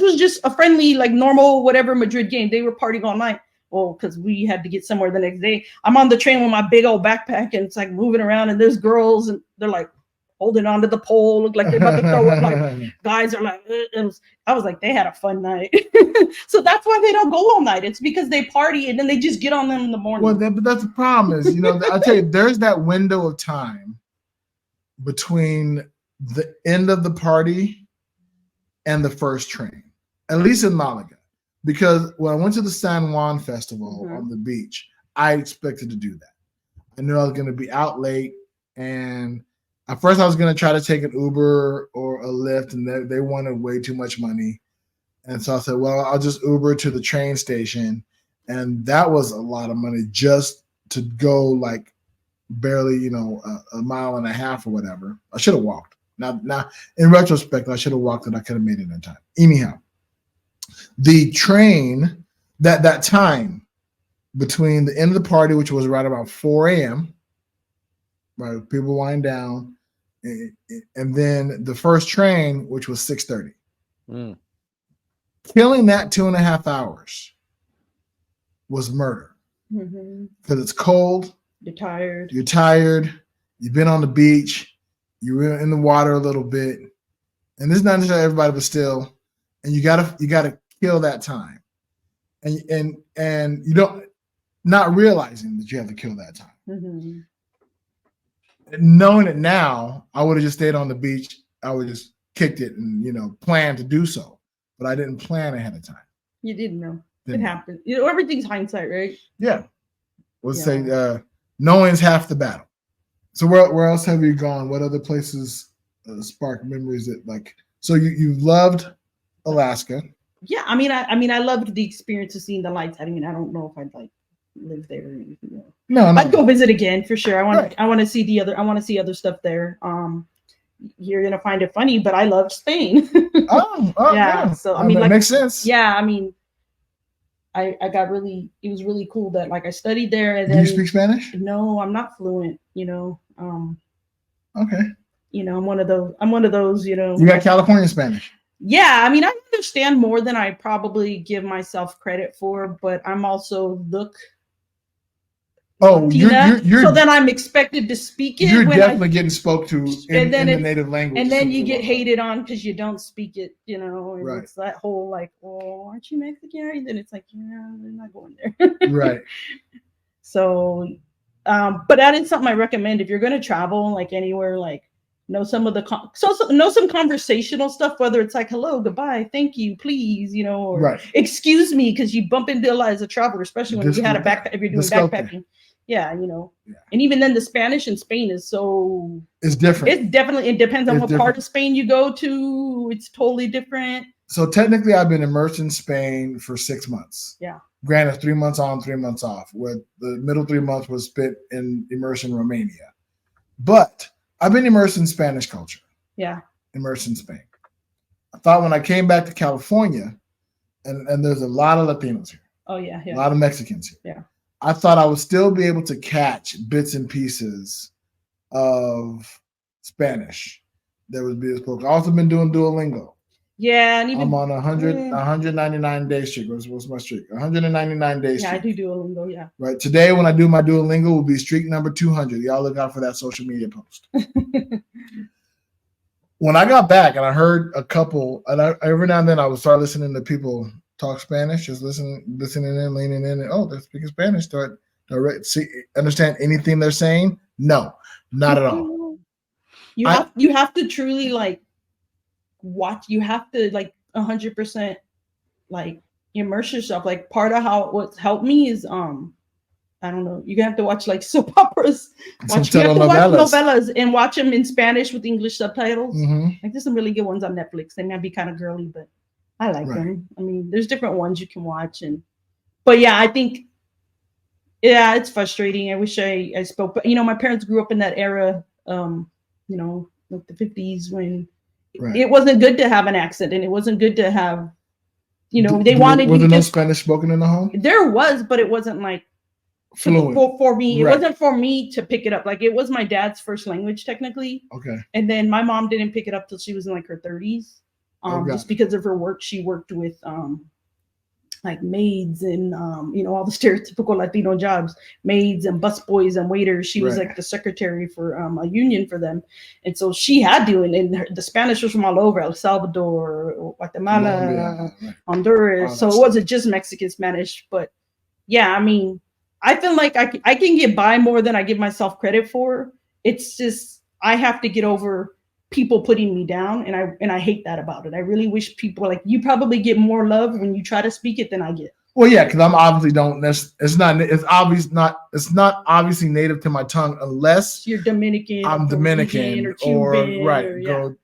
was just a friendly, like normal, whatever Madrid game. They were partying all night. Well, because we had to get somewhere the next day. I'm on the train with my big old backpack, and it's like moving around, and there's girls, and they're like holding onto the pole, look like they're about to throw up. Like guys are like, I was like, they had a fun night. So that's why they don't go all night. It's because they party and then they just get on them in the morning. Well, but that's the problem is, I tell you, there's that window of time between the end of the party and the first train, at least in Malaga. Because when I went to the San Juan Festival on the beach, I expected to do that. I knew I was going to be out late, and at first I was going to try to take an Uber or a Lyft, and they wanted way too much money. And so I said, well, I'll just Uber to the train station. And that was a lot of money just to go like barely, a mile and a half or whatever. I should have walked. Now, in retrospect, I should have walked and I could have made it in time. Anyhow, the train, that time between the end of the party, which was right about 4 a.m., right, people wind down, and then the first train, which was 6:30. Killing that 2.5 hours was murder. Because it's cold. You're tired. You've been on the beach. You were in the water a little bit. And this is not necessarily everybody, but still. And you gotta kill that time. And you don't, not realizing that you have to kill that time. Mm-hmm. Knowing it now, I would have just stayed on the beach. I would just kicked it and planned to do so, but I didn't plan ahead of time. You didn't know. It happened. Everything's hindsight, right? Yeah. Let's say knowing's half the battle. So where else have you gone? What other places spark memories that like? So you loved Alaska. Yeah, I mean, I loved the experience of seeing the lights. I mean, I don't know if I'd like live there or anything. No. I'd go visit again for sure. I want to see other stuff there. You're gonna find it funny, but I loved Spain. Yeah. So I mean, that makes sense. Yeah, I mean, I got it was really cool that like I studied there. And do you speak Spanish? No, I'm not fluent. Okay. I'm one of those. You got California Spanish. Yeah, I mean, I understand more than I probably give myself credit for, but I'm also Latina, so then I'm expected to speak it. You're definitely getting spoke to in the native language. And then you get hated on because you don't speak it, and right. It's that whole like, well, aren't you Mexican? And then it's like, yeah, they're not going there. Right. So, but that is something I recommend if you're going to travel, like anywhere, like know some of know some conversational stuff, whether it's like hello, goodbye, thank you, please, or right. Excuse me, because you bump into a lot as a traveler, especially when you had a backpack, if you're doing backpacking. Yeah, and even then the Spanish in Spain is it's different. It depends on what part of Spain you go to. It's totally different. So technically I've been immersed in Spain for 6 months. Yeah. Granted, 3 months on, 3 months off, with the middle 3 months was spent immersed in Romania. But I've been immersed in Spanish culture. Yeah. Immersed in Spain. I thought when I came back to California, and there's a lot of Latinos here. Oh, yeah. A lot of Mexicans here. Yeah. I thought I would still be able to catch bits and pieces of Spanish that would be spoken. I've also been doing Duolingo. Yeah, and even I'm on 199 day streak. What's my streak? 199 days. Yeah, I do Duolingo. Yeah. Right. Today, when I do my Duolingo, will be streak number 200. Y'all look out for that social media post. When I got back and I heard a couple, and every now and then I would start listening to people talk Spanish, just listening in, leaning in, and they're speaking Spanish. Do I understand anything they're saying? No, not at all. You have to truly like watch. You have to like 100% like immerse yourself. Like part of what's helped me is I don't know. You're gonna have to watch like soap operas. Watch novellas and watch them in Spanish with English subtitles. Mm-hmm. Like there's some really good ones on Netflix. They might be kind of girly, but I like them. I mean, there's different ones you can watch, but yeah, I think it's frustrating. I wish I spoke, but my parents grew up in that era, like the 50s when it wasn't good to have an accent and it wasn't good to have, they wanted. Was there no Spanish spoken in the home? There was, but it wasn't like. Fluent. For me, it wasn't for me to pick it up. Like it was my dad's first language technically. Okay. And then my mom didn't pick it up till she was in like her 30s. Just because of her work, she worked with like maids and all the stereotypical Latino jobs, maids and busboys and waiters. She was like the secretary for a union for them, and so she had to. And the Spanish was from all over, El Salvador, Guatemala, Honduras. So it wasn't just Mexican Spanish, but yeah, I mean. I feel like I can get by more than I give myself credit for. It's just I have to get over people putting me down, and I hate that about it. I really wish people like you probably get more love when you try to speak it than I get. Well, yeah, because I'm obviously don't. It's not obviously native to my tongue unless you're Dominican. I'm Dominican or Cuban,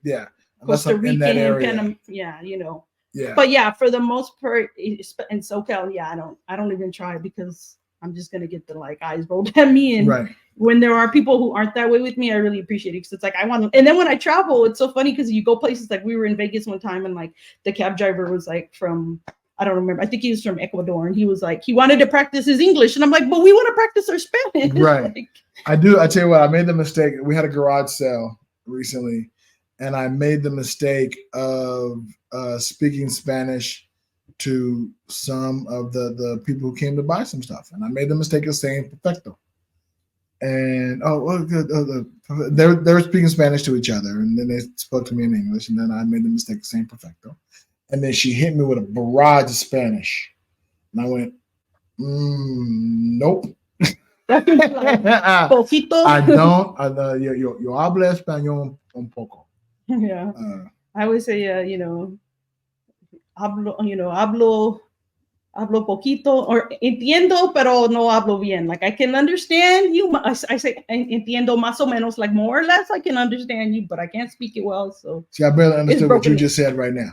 Unless I'm in that area. Yeah. But yeah, for the most part, in SoCal, I don't even try because. I'm just gonna get the like eyes rolled at me, and when there are people who aren't that way with me, I really appreciate it because it's like I want them. And then when I travel, it's so funny because you go places like we were in Vegas one time, and like the cab driver was like from I don't remember. I think he was from Ecuador, and he was like he wanted to practice his English, and I'm like, but we want to practice our Spanish. Right. I do. I tell you what, I made the mistake. We had a garage sale recently, and I made the mistake of speaking Spanish to some of the people who came to buy some stuff, and I made the mistake of saying perfecto. And they were speaking Spanish to each other, and then they spoke to me in English, and then I made the mistake of saying perfecto. And then she hit me with a barrage of Spanish, and I went, nope. That could be like poquito. I don't. Yo hablo español un poco. Yeah. I always say, hablo poquito, or entiendo, pero no hablo bien. Like I can understand you. I say entiendo más o menos, like more or less I can understand you, but I can't speak it well. So see, I barely understood what you just said right now.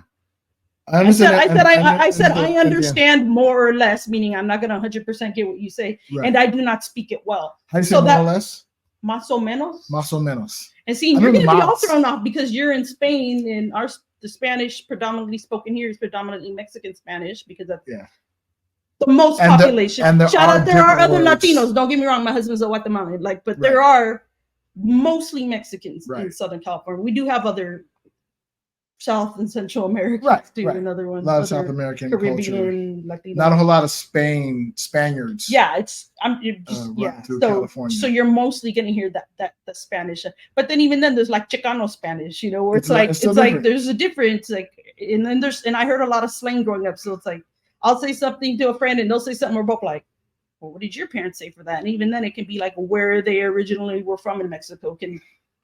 I said I understand more or less, meaning I'm not gonna 100% get what you say, right. And I do not speak it well. How do you say more or less? Más o menos. Más o menos. And see, you're gonna be all thrown off because you're in Spain, and the Spanish predominantly spoken here is predominantly Mexican Spanish, because that's the most population. There are other Latinos. Don't get me wrong, my husband's a Guatemalan, but there are mostly Mexicans in Southern California. We do have other South and Central Americans too, and other ones. A lot of South American Caribbean, Latino. Not a whole lot of Spaniards. Yeah, so you're mostly gonna hear that the Spanish, but then even then there's like Chicano Spanish, where it's like there's a difference, and then I heard a lot of slang growing up, so it's like I'll say something to a friend and they'll say something, we're both like, well, what did your parents say for that? And even then it can be like where they originally were from in Mexico.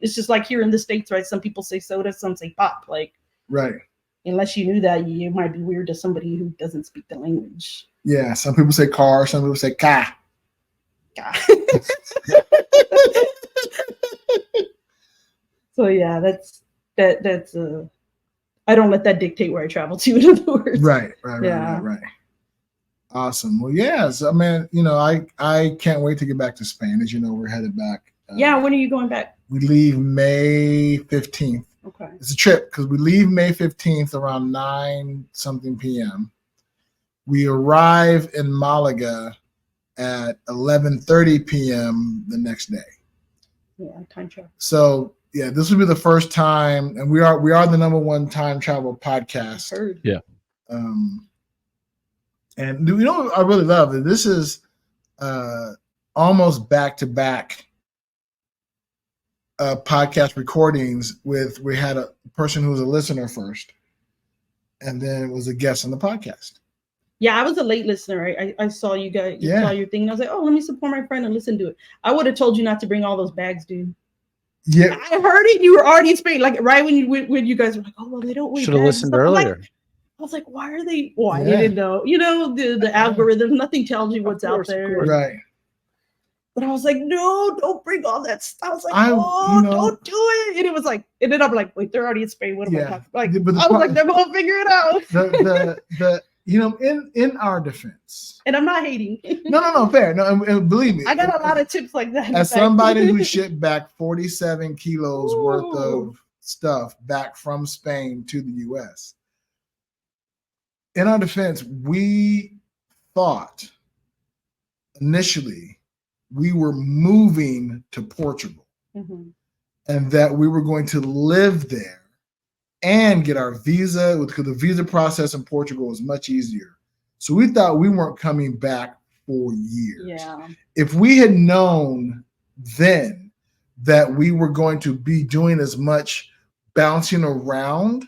It's just like here in the States, right? Some people say soda, some say pop, right. Unless you knew that, you might be weird to somebody who doesn't speak the language. Yeah, some people say car, some people say ka. So yeah, that's I don't let that dictate where I travel to, in other words. Right. Awesome. Well, yes, I mean, I can't wait to get back to Spain. As you know, we're headed back. When are you going back? We leave May 15th. Okay. It's a trip because we leave May 15th around 9-something p.m. We arrive in Malaga at 11:30 p.m. the next day. Yeah, time travel. So yeah, this will be the first time, and we are the #1 time travel podcast. Heard. Yeah. And what I really love is this is almost back to back podcast recordings we had a person who was a listener first, and then was a guest on the podcast. Yeah, I was a late listener. I saw you guys, saw your thing, and I was like, oh, let me support my friend and listen to it. I would have told you not to bring all those bags, dude. Yeah, I heard it. You were already in Spain, like right when you guys were like, oh, well, they don't weigh. Should have listened earlier. I was like, why are they? Oh, I didn't know. The algorithm, nothing tells you what's out there, right? But I was like, no, don't bring all that stuff. I was like, don't do it. And it was like, ended up like, wait, they're already in Spain. What am I talking about? I was like, they're gonna figure it out. In our defense, and I'm not hating. No, fair. No, and believe me, I got a lot of tips like that. As somebody who shipped back 47 kilos worth of stuff back from Spain to the U.S. In our defense, we thought initially we were moving to Portugal, and that we were going to live there and get our visa, because the visa process in Portugal was much easier. So we thought we weren't coming back for years. Yeah. If we had known then that we were going to be doing as much bouncing around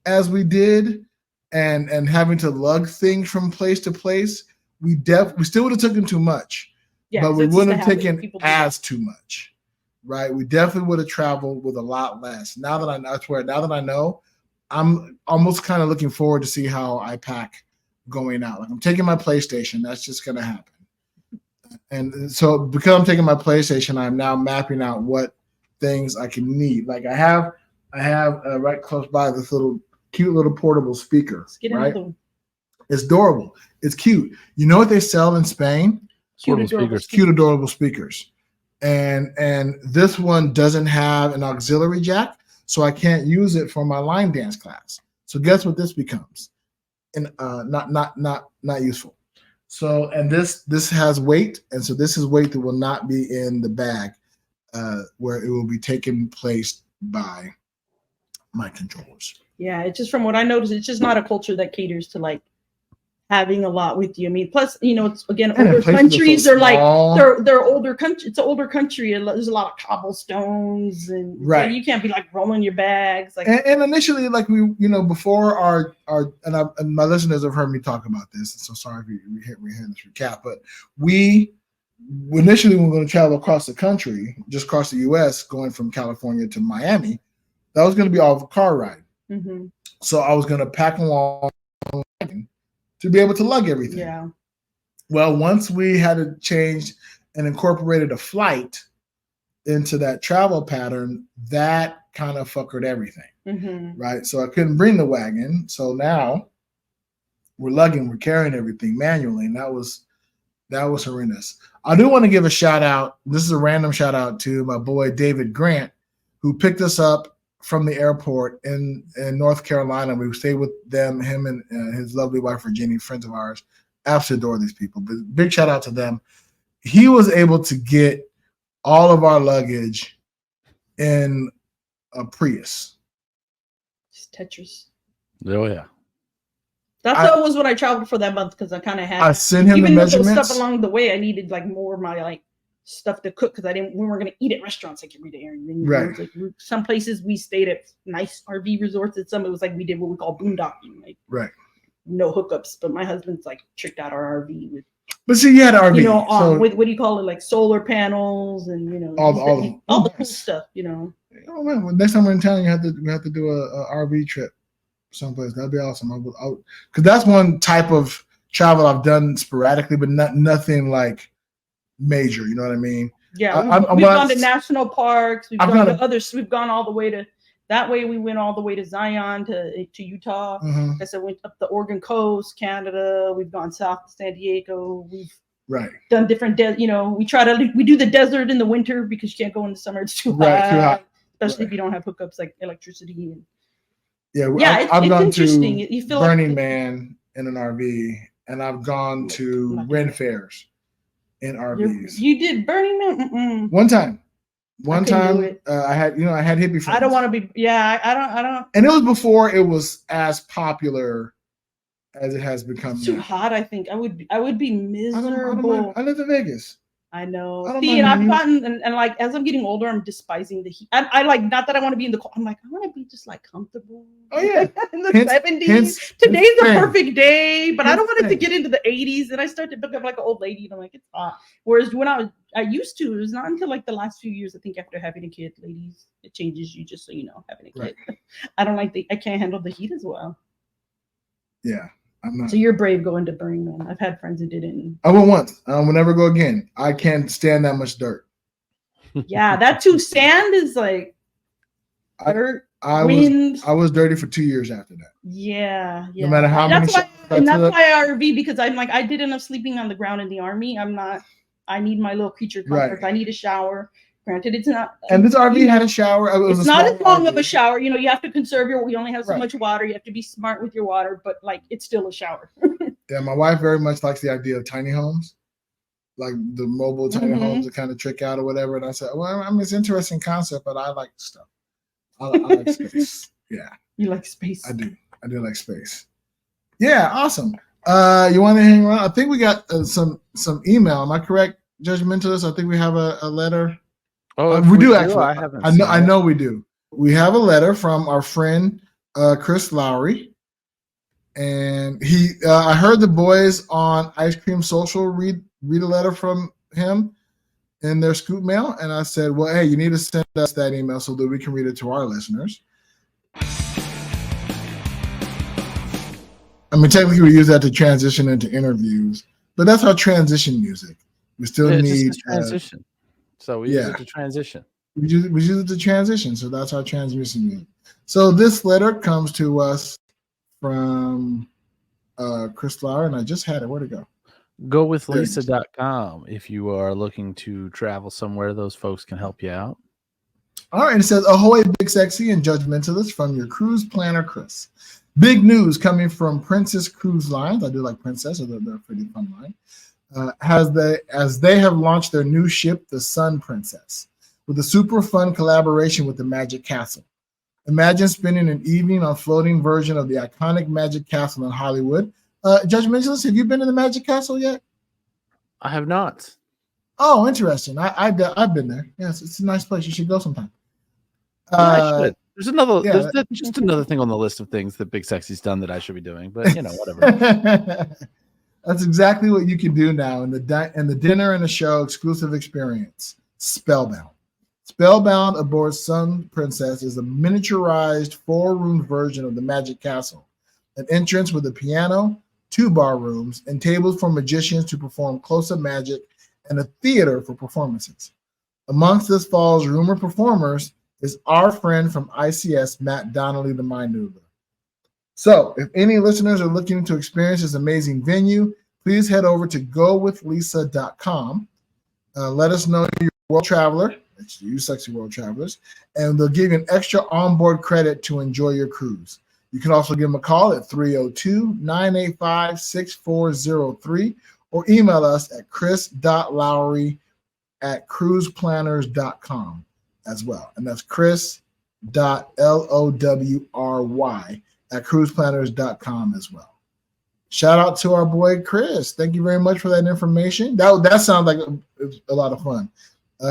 as we did and having to lug things from place to place, we still would have taken too much. Yeah, but we wouldn't have taken as too much, right? We definitely would have traveled with a lot less. Now that I know, I'm almost kind of looking forward to see how I pack going out. Like I'm taking my PlayStation. That's just going to happen. And so because I'm taking my PlayStation, I'm now mapping out what things I can need. Like I have right close by this cute little portable speaker, right? It's adorable. It's cute. You know what they sell in Spain? Cute adorable speakers. And this one doesn't have an auxiliary jack, so I can't use it for my line dance class. So guess what this becomes? And not useful. So, and this has weight, and so this is weight that will not be in the bag, where it will be taken place by my controllers. Yeah, it's just from what I noticed, it's just not a culture that caters to like having a lot with you. I mean, plus, it's again, older countries are like they're older country. It's an older country. There's a lot of cobblestones, and right. So you can't be like rolling your bags. Like, and initially, like we, before our and my listeners have heard me talk about this. And so sorry if we hear this recap, but we initially when we were going to travel across the country, just across the U.S., going from California to Miami, that was going to be all of a car ride. Mm-hmm. So I was going to pack along to be able to lug everything. Yeah. Well, once we had to change and incorporated a flight into that travel pattern, that kind of fuckered everything. Mm-hmm. Right. So I couldn't bring the wagon. So now we're carrying everything manually. And that was horrendous. I do want to give a shout out. This is a random shout out to my boy, David Grant, who picked us up from the airport in North Carolina. We stayed with him and his lovely wife, Virginia, friends of ours. Absolutely adore these people. But big shout out to them. He was able to get all of our luggage in a Prius. It's Tetris. Oh, yeah. That's how it was when I traveled for that month, because I kind of had. I sent him the measurements. Even stuff along the way, I needed like more of my stuff to cook, because we weren't going to eat at restaurants like every day. Right. Like, some places we stayed at nice RV resorts, and some it was like we did what we call boondocking, like right. No hookups. But my husband's like tricked out our RV with. But see, you had an RV, so, with what do you call it, like solar panels and all the cool stuff, Oh man, next time we're in town, we have to do a RV trip someplace. That'd be awesome. Because that's one type of travel I've done sporadically, but nothing like major. You know what I mean? Yeah, we've gone to national parks. We've gone to others. We've gone all the way to. That way, we went all the way to Zion, to Utah. Mm-hmm. I said went up the Oregon coast, Canada. We've gone south to San Diego. We've done different. We do the desert in the winter because you can't go in the summer. It's too hot. Especially if you don't have hookups like electricity. I've gone interesting. To you feel Burning Man in an RV, and I've gone to Ren fairs in RVs. You did Burning Man? Mm-mm. One time, I had hippie friends. I don't want to be. Yeah, I don't. And it was before it was as popular as it has become. It's too hot. I think I would be miserable. I live in Vegas. I know. See, and I've gotten and like as I'm getting older, I'm despising the heat. I like, not that I want to be in the cold. I'm like, I want to be just like comfortable. Oh yeah, in the 70s. Today's a perfect day, but I don't want it to get into the 80s. And I start to look up like an old lady, and I'm like, it's hot. Whereas when I used to, it was not until like the last few years, I think, after having a kid, ladies, it changes you. Just so you know, having a kid. Right. I can't handle the heat as well. Yeah. So you're brave going to Burning Man. I've had friends who didn't. I went once. I will never go again. I can't stand that much dirt. Yeah, that too. Sand is like dirt. Wind. I was dirty for 2 years after that. Yeah. No matter how many. That's why I RV, because I'm like, I did enough sleeping on the ground in the Army. I need my little creature comforts. Right. I need a shower. Granted, it's not. And this RV had a shower. It's not as long of a shower. You have to conserve we only have so much water. You have to be smart with your water, but like, it's still a shower. Yeah, my wife very much likes the idea of tiny homes, like the mobile tiny homes that kind of trick out or whatever. And I said, well, I mean, it's an interesting concept, but I like stuff. I like space. Yeah. You like space? I do. I do like space. Yeah, awesome. You want to hang around? I think we got some email. Am I correct, Judgmentalist? I think we have a letter. Oh, we do actually. I know we do. We have a letter from our friend Chris Lowry, and I heard the boys on Ice Cream Social read a letter from him in their scoop mail, and I said, well, hey, you need to send us that email so that we can read it to our listeners. I mean, technically, we use that to transition into interviews, but that's our transition music. We still need transition. So we use it to transition. We use it to transition. So that's our transmission music. So this letter comes to us from Chris Lauer, and I just had it. Where'd it go? GoWithLisa.com. If you are looking to travel somewhere, those folks can help you out. All right. It says, ahoy, Big Sexy and Judgmentalist from your cruise planner, Chris. Big news coming from Princess Cruise Lines. I do like Princess, so they're a pretty fun line. As they have launched their new ship, the Sun Princess, with a super fun collaboration with the Magic Castle. Imagine spending an evening on a floating version of the iconic Magic Castle in Hollywood. Judgmentalist, have you been to the Magic Castle yet? I have not. Oh, interesting. I've been there. Yes, it's a nice place. You should go sometime. I should. There's just another thing on the list of things that Big Sexy's done that I should be doing, but whatever. That's exactly what you can do now in the dinner and the show exclusive experience. Spellbound. Spellbound aboard Sun Princess is a miniaturized 4-room version of the Magic Castle. An entrance with a piano, 2 bar rooms, and tables for magicians to perform close-up magic, and a theater for performances. Amongst this fall's rumored performers is our friend from ICS, Matt Donnelly, the Mind Noodler. So, if any listeners are looking to experience this amazing venue, please head over to gowithlisa.com. Let us know you're a world traveler. It's you, sexy world travelers, and they'll give you an extra onboard credit to enjoy your cruise. You can also give them a call at 302-985-6403 or email us at chris.lowry@cruiseplanners.com as well. And that's chris.lowry@cruiseplanners.com as well. Shout out to our boy Chris. Thank you very much for that information. That sounds like a lot of fun.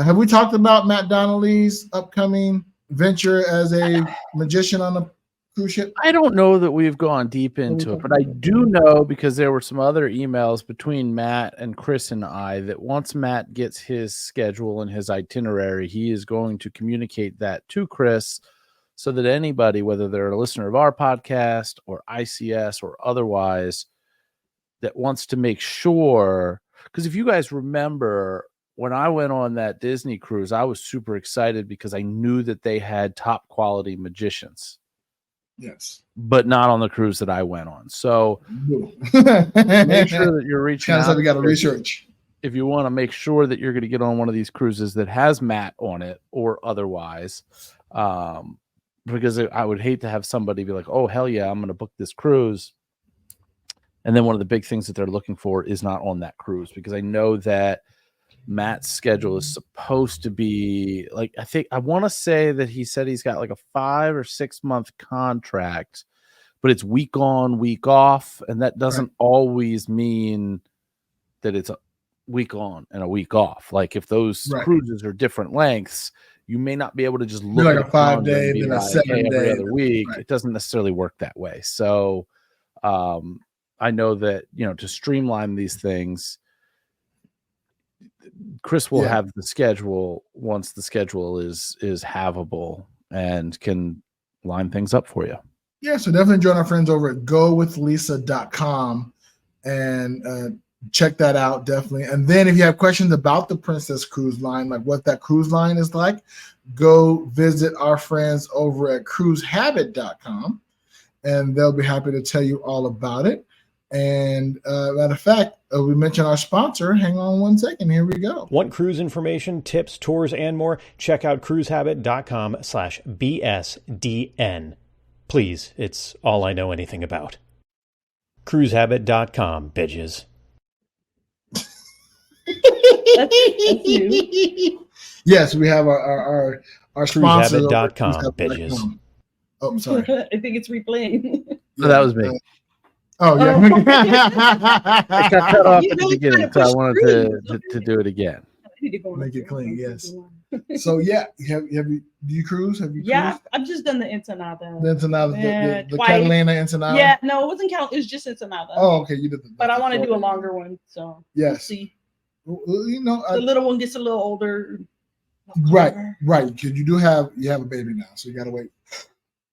Have we talked about Matt Donnelly's upcoming venture as a magician on a cruise ship? I don't know that we've gone deep into it, but I do know, because there were some other emails between Matt and Chris and I, that once Matt gets his schedule and his itinerary, he is going to communicate that to Chris so that anybody, whether they're a listener of our podcast or ICS or otherwise, that wants to make sure, because if you guys remember, when I went on that Disney cruise, I was super excited because I knew that they had top quality magicians. Yes. But not on the cruise that I went on. So make sure that you're reaching out. Kind of we got to research. If you want to make sure that you're going to get on one of these cruises that has Matt on it or otherwise, because I would hate to have somebody be like, oh, hell yeah, I'm going to book this cruise. And then one of the big things that they're looking for is not on that cruise, because I know that Matt's schedule is supposed to be like, I want to say that he said he's got like a 5 or 6 month contract, but it's week on, week off. And that doesn't always mean that it's a week on and a week off. Like if those cruises are different lengths, you may not be able to just look like at a 5-day, then a 7-day every other week. It doesn't necessarily work that way. So I know that, to streamline these things, Chris will have the schedule once the schedule is havable and can line things up for you. Yeah, so definitely join our friends over at gowithlisa.com and check that out, definitely. And then if you have questions about the Princess Cruise Line, like what that cruise line is like, go visit our friends over at cruisehabit.com, and they'll be happy to tell you all about it. And matter of fact, we mentioned our sponsor. Hang on one second. Here we go. Want cruise information, tips, tours, and more? Check out cruisehabit.com/BSDN. Please, it's all I know anything about. Cruisehabit.com, bitches. That's new. Yes, we have our sponsor. Cruisehabit.com, bitches. Oh, sorry. I think it's replaying. So that was me. Oh, yeah. It got cut off at the beginning, so I wanted to do it again. Make it clean, yes. So, yeah, do you cruise? Have you cruised? Yeah, I've just done the Ensenada. The Catalina Ensenada? Yeah, no, it wasn't It was just Ensenada. Oh, okay. You did but I want to do a longer one, so yes. We'll see. Well, the little one gets a little older. Right. Because you have a baby now, so you got to wait.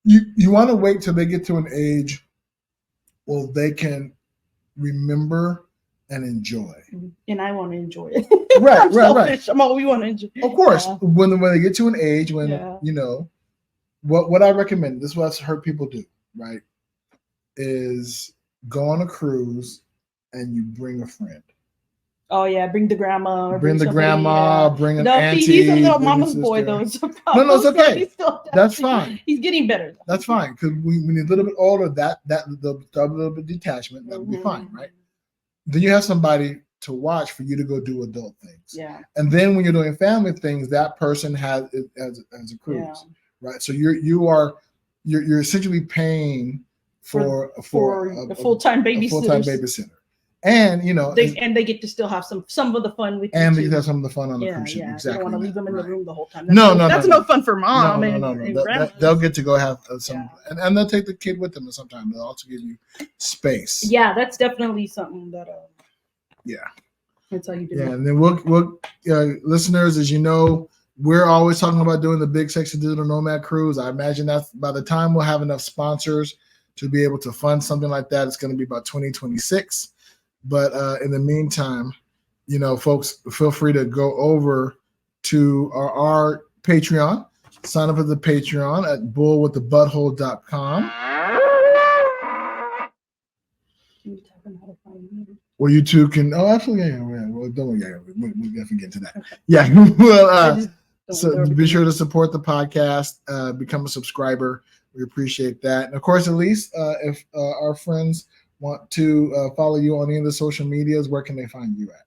You want to wait till they get to an age where they can remember and enjoy. And I want to enjoy it. Right. We want to enjoy. Of course, when they get to an age when what I recommend. This is what I've heard people do. Right, is go on a cruise and you bring a friend. Oh yeah, bring the grandma. Bring the grandma. Bring an auntie. He's a little mama's boy though. So no, it's okay. That's fine. He's getting better. That's fine because when you're a little bit older, that the little bit of detachment that'll be fine, right? Then you have somebody to watch for you to go do adult things. Yeah. And then when you're doing family things, that person has a cruise, right? So you're essentially paying for a full-time babysitter. And they get to still have some of the fun with and they get some of the fun on the cruise ship. Exactly. You don't want to leave them in the room the whole time. That's no fun for mom. No. They'll get to go have some, and they'll take the kid with them. And sometimes they'll also give you space. Yeah, that's definitely something that Yeah. That's how you do it. it. And then we'll listeners, as you know, we're always talking about doing the Big Sexy Digital Nomad Cruise. I imagine that by the time we'll have enough sponsors to be able to fund something like that, it's going to be about 2026. But in the meantime, folks, feel free to go over to our Patreon. Sign up for the Patreon at bullwiththebutthole.com. Well, you two can. Oh, actually, yeah. Well, don't worry. We'll definitely get to that. Okay. Yeah. Well, so be sure to support the podcast. Become a subscriber. We appreciate that. And of course, Elise, if our friends want to follow you on any of the social medias, where can they find you at?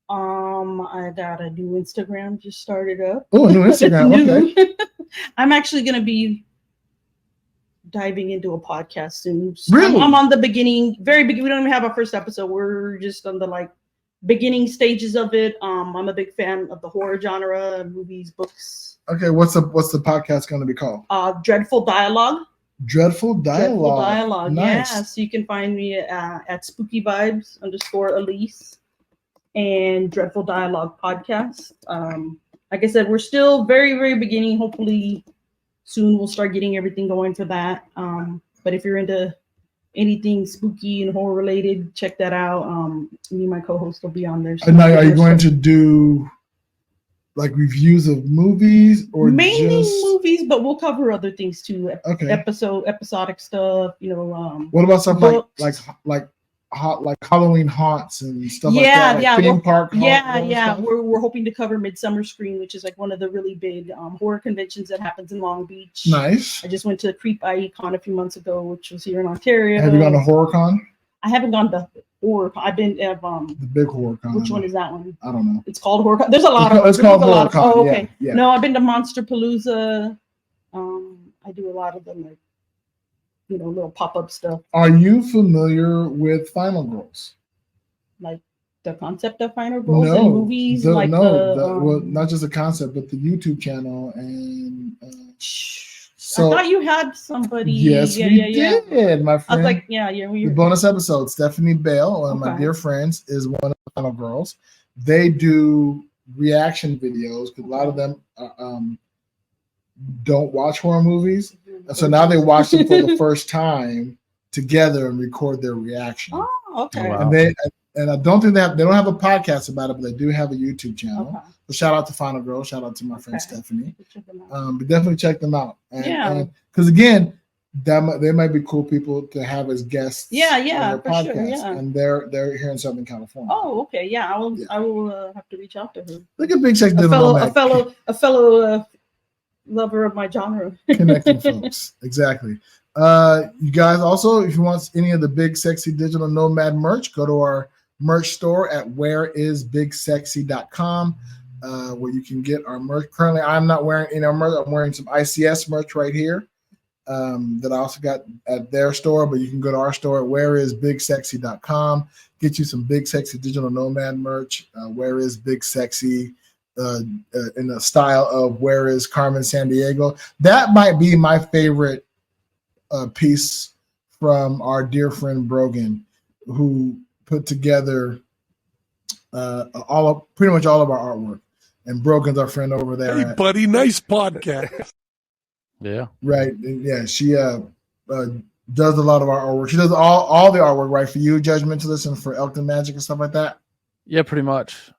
I got a new Instagram just started up. Oh, a new Instagram. Okay. I'm actually going to be diving into a podcast soon. Really? I'm on the very beginning. We don't even have our first episode. We're just on the beginning stages of it. I'm a big fan of the horror genre, movies, books. Okay, what's the podcast going to be called? Dreadful Dialogue. Dreadful Dialogue. Dreadful Dialogue. Nice. Yeah. So you can find me at SpookyVibes_Elise and Dreadful Dialogue podcast. Like I said, we're still very, very beginning. Hopefully soon we'll start getting everything going for that. But if you're into anything spooky and horror related, check that out. Me and my co-host will be on there. And now, are you going to do reviews of movies or mainly movies, but we'll cover other things too. Okay. Episodic stuff. What about stuff like Halloween haunts and stuff like that? Theme park. We're hoping to cover Midsummer Scream, which is one of the really big horror conventions that happens in Long Beach. Nice. I just went to Creep IE-Con a few months ago, which was here in Ontario. Have you gone to HorrorCon? I haven't gone to horror. I've been at the big HorrorCon. Which one is that one? I don't know. It's called HorrorCon. There's a lot of. It's called HorrorCon. Oh, okay. Yeah. No, I've been to Monsterpalooza. I do a lot of them, little pop-up stuff. Are you familiar with Final Girls? Like the concept of Final Girls in movies? Well, not just the concept, but the YouTube channel and. So I thought you had somebody. Yes, we did, my friend. I was like, the bonus episode. Stephanie Bale, one of my dear friends, is one of the Final Girls. They do reaction videos because a lot of them don't watch horror movies, and so now they watch them for the first time together and record their reaction. Oh, okay. Wow. And I don't think they don't have a podcast about it, but they do have a YouTube channel. Okay. So shout out to Final Girl. Shout out to my friend Stephanie. But definitely check them out. Because again, they might be cool people to have as guests. Yeah, on their podcast, sure. Yeah. And they're here in Southern California. Oh, okay. Yeah, I will have to reach out to her. Look at Big Sex a fellow lover of my genre. Connecting folks. Exactly. You guys also, if you want any of the Big Sexy Digital Nomad merch, go to our merch store at whereisbigsexy.com, where you can get our merch. Currently, I'm not wearing any merch. I'm wearing some ICS merch right here that I also got at their store, but you can go to our store at whereisbigsexy.com, get you some Big Sexy Digital Nomad merch. Where is Big Sexy? In the style of Where is Carmen Sandiego? That might be my favorite piece from our dear friend Brogan, who put together pretty much all of our artwork. And Brogan's our friend over there. Hey, buddy, nice podcast. Yeah. Right. Yeah, she does a lot of our artwork. She does all the artwork, right, for you, Judgmentalist, and for Elkton Magic and stuff like that. Yeah, pretty much.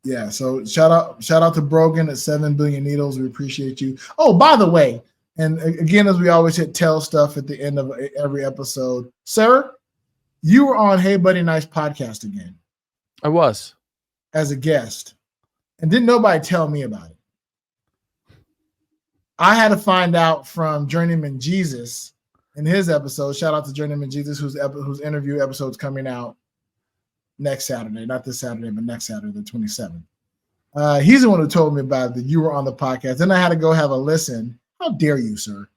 Yeah. So shout out to Brogan at 7 Billion Needles. We appreciate you. Oh, by the way, and again, as we always hit tell stuff at the end of every episode, Sarah, you were on Hey Buddy Nice podcast again. I was. As a guest. And didn't nobody tell me about it. I had to find out from Journeyman Jesus in his episode. Shout out to Journeyman Jesus, whose interview episode's coming out next Saturday. Not this Saturday, but next Saturday, the 27th. He's the one who told me about it, that you were on the podcast. Then I had to go have a listen. How dare you, sir?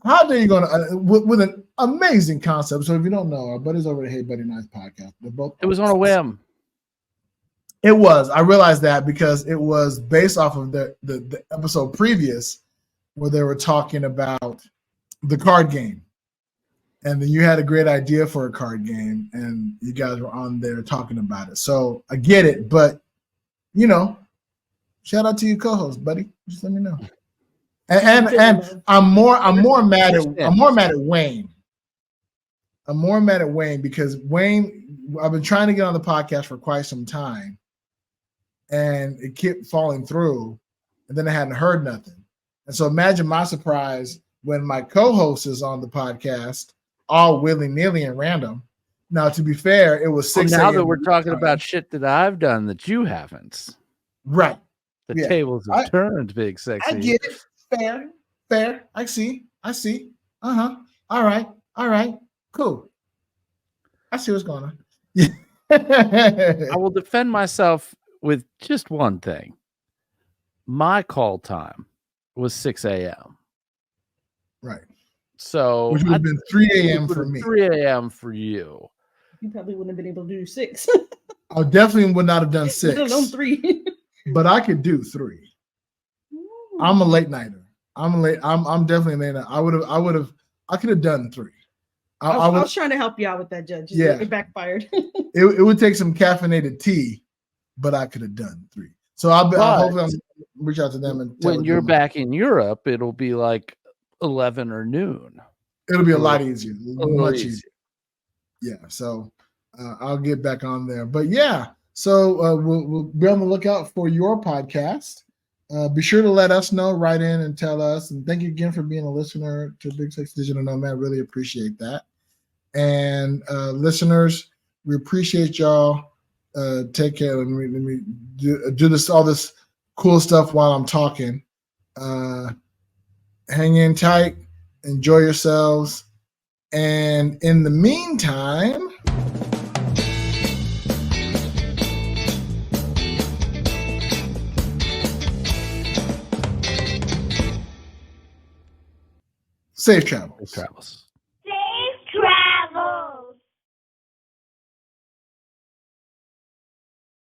How dare you go with an amazing concept? So if you don't know, our buddies over at Hey Buddy Nice podcast. It was on a whim. It was. I realized that because it was based off of the episode previous where they were talking about the card game. And then you had a great idea for a card game, and you guys were on there talking about it. So I get it, but shout out to your co-host, buddy. Just let me know. And I'm more mad at Wayne. I'm more mad at Wayne because Wayne, I've been trying to get on the podcast for quite some time, and it kept falling through, and then I hadn't heard nothing. And so imagine my surprise when my co-host is on the podcast, all willy-nilly and random. Now, to be fair, it was 6 a.m. Now that we're talking about shit that I've done that you haven't. Right. The tables have turned, Big Sexy. I get it. Fair. I see. Uh-huh. All right. Cool. I see what's going on. I will defend myself with just one thing. My call time was 6 a.m. Right. So which would have been 3 a.m. for me. 3 a.m. for you. You probably wouldn't have been able to do 6. I definitely would not have done 6. Let alone 3. But I could do 3. Ooh. I'm a late nighter. I'm definitely a late nighter. I could have done 3. I was trying to help you out with that, Judge. It backfired. it would take some caffeinated tea, but I could have done 3. So hopefully I'll reach out to them and when you're back in Europe, it'll be like 11 or noon. It'll be a lot easier, much easier. Yeah, so I'll get back on there. But yeah, so we'll be on the lookout for your podcast. Be sure to let us know, write in and tell us. And thank you again for being a listener to Big Sexy Digital Nomad. Really appreciate that. And listeners, we appreciate y'all. Take care. Let me do all this cool stuff while I'm talking. Hang in tight. Enjoy yourselves. And in the meantime, safe travels. Safe travels.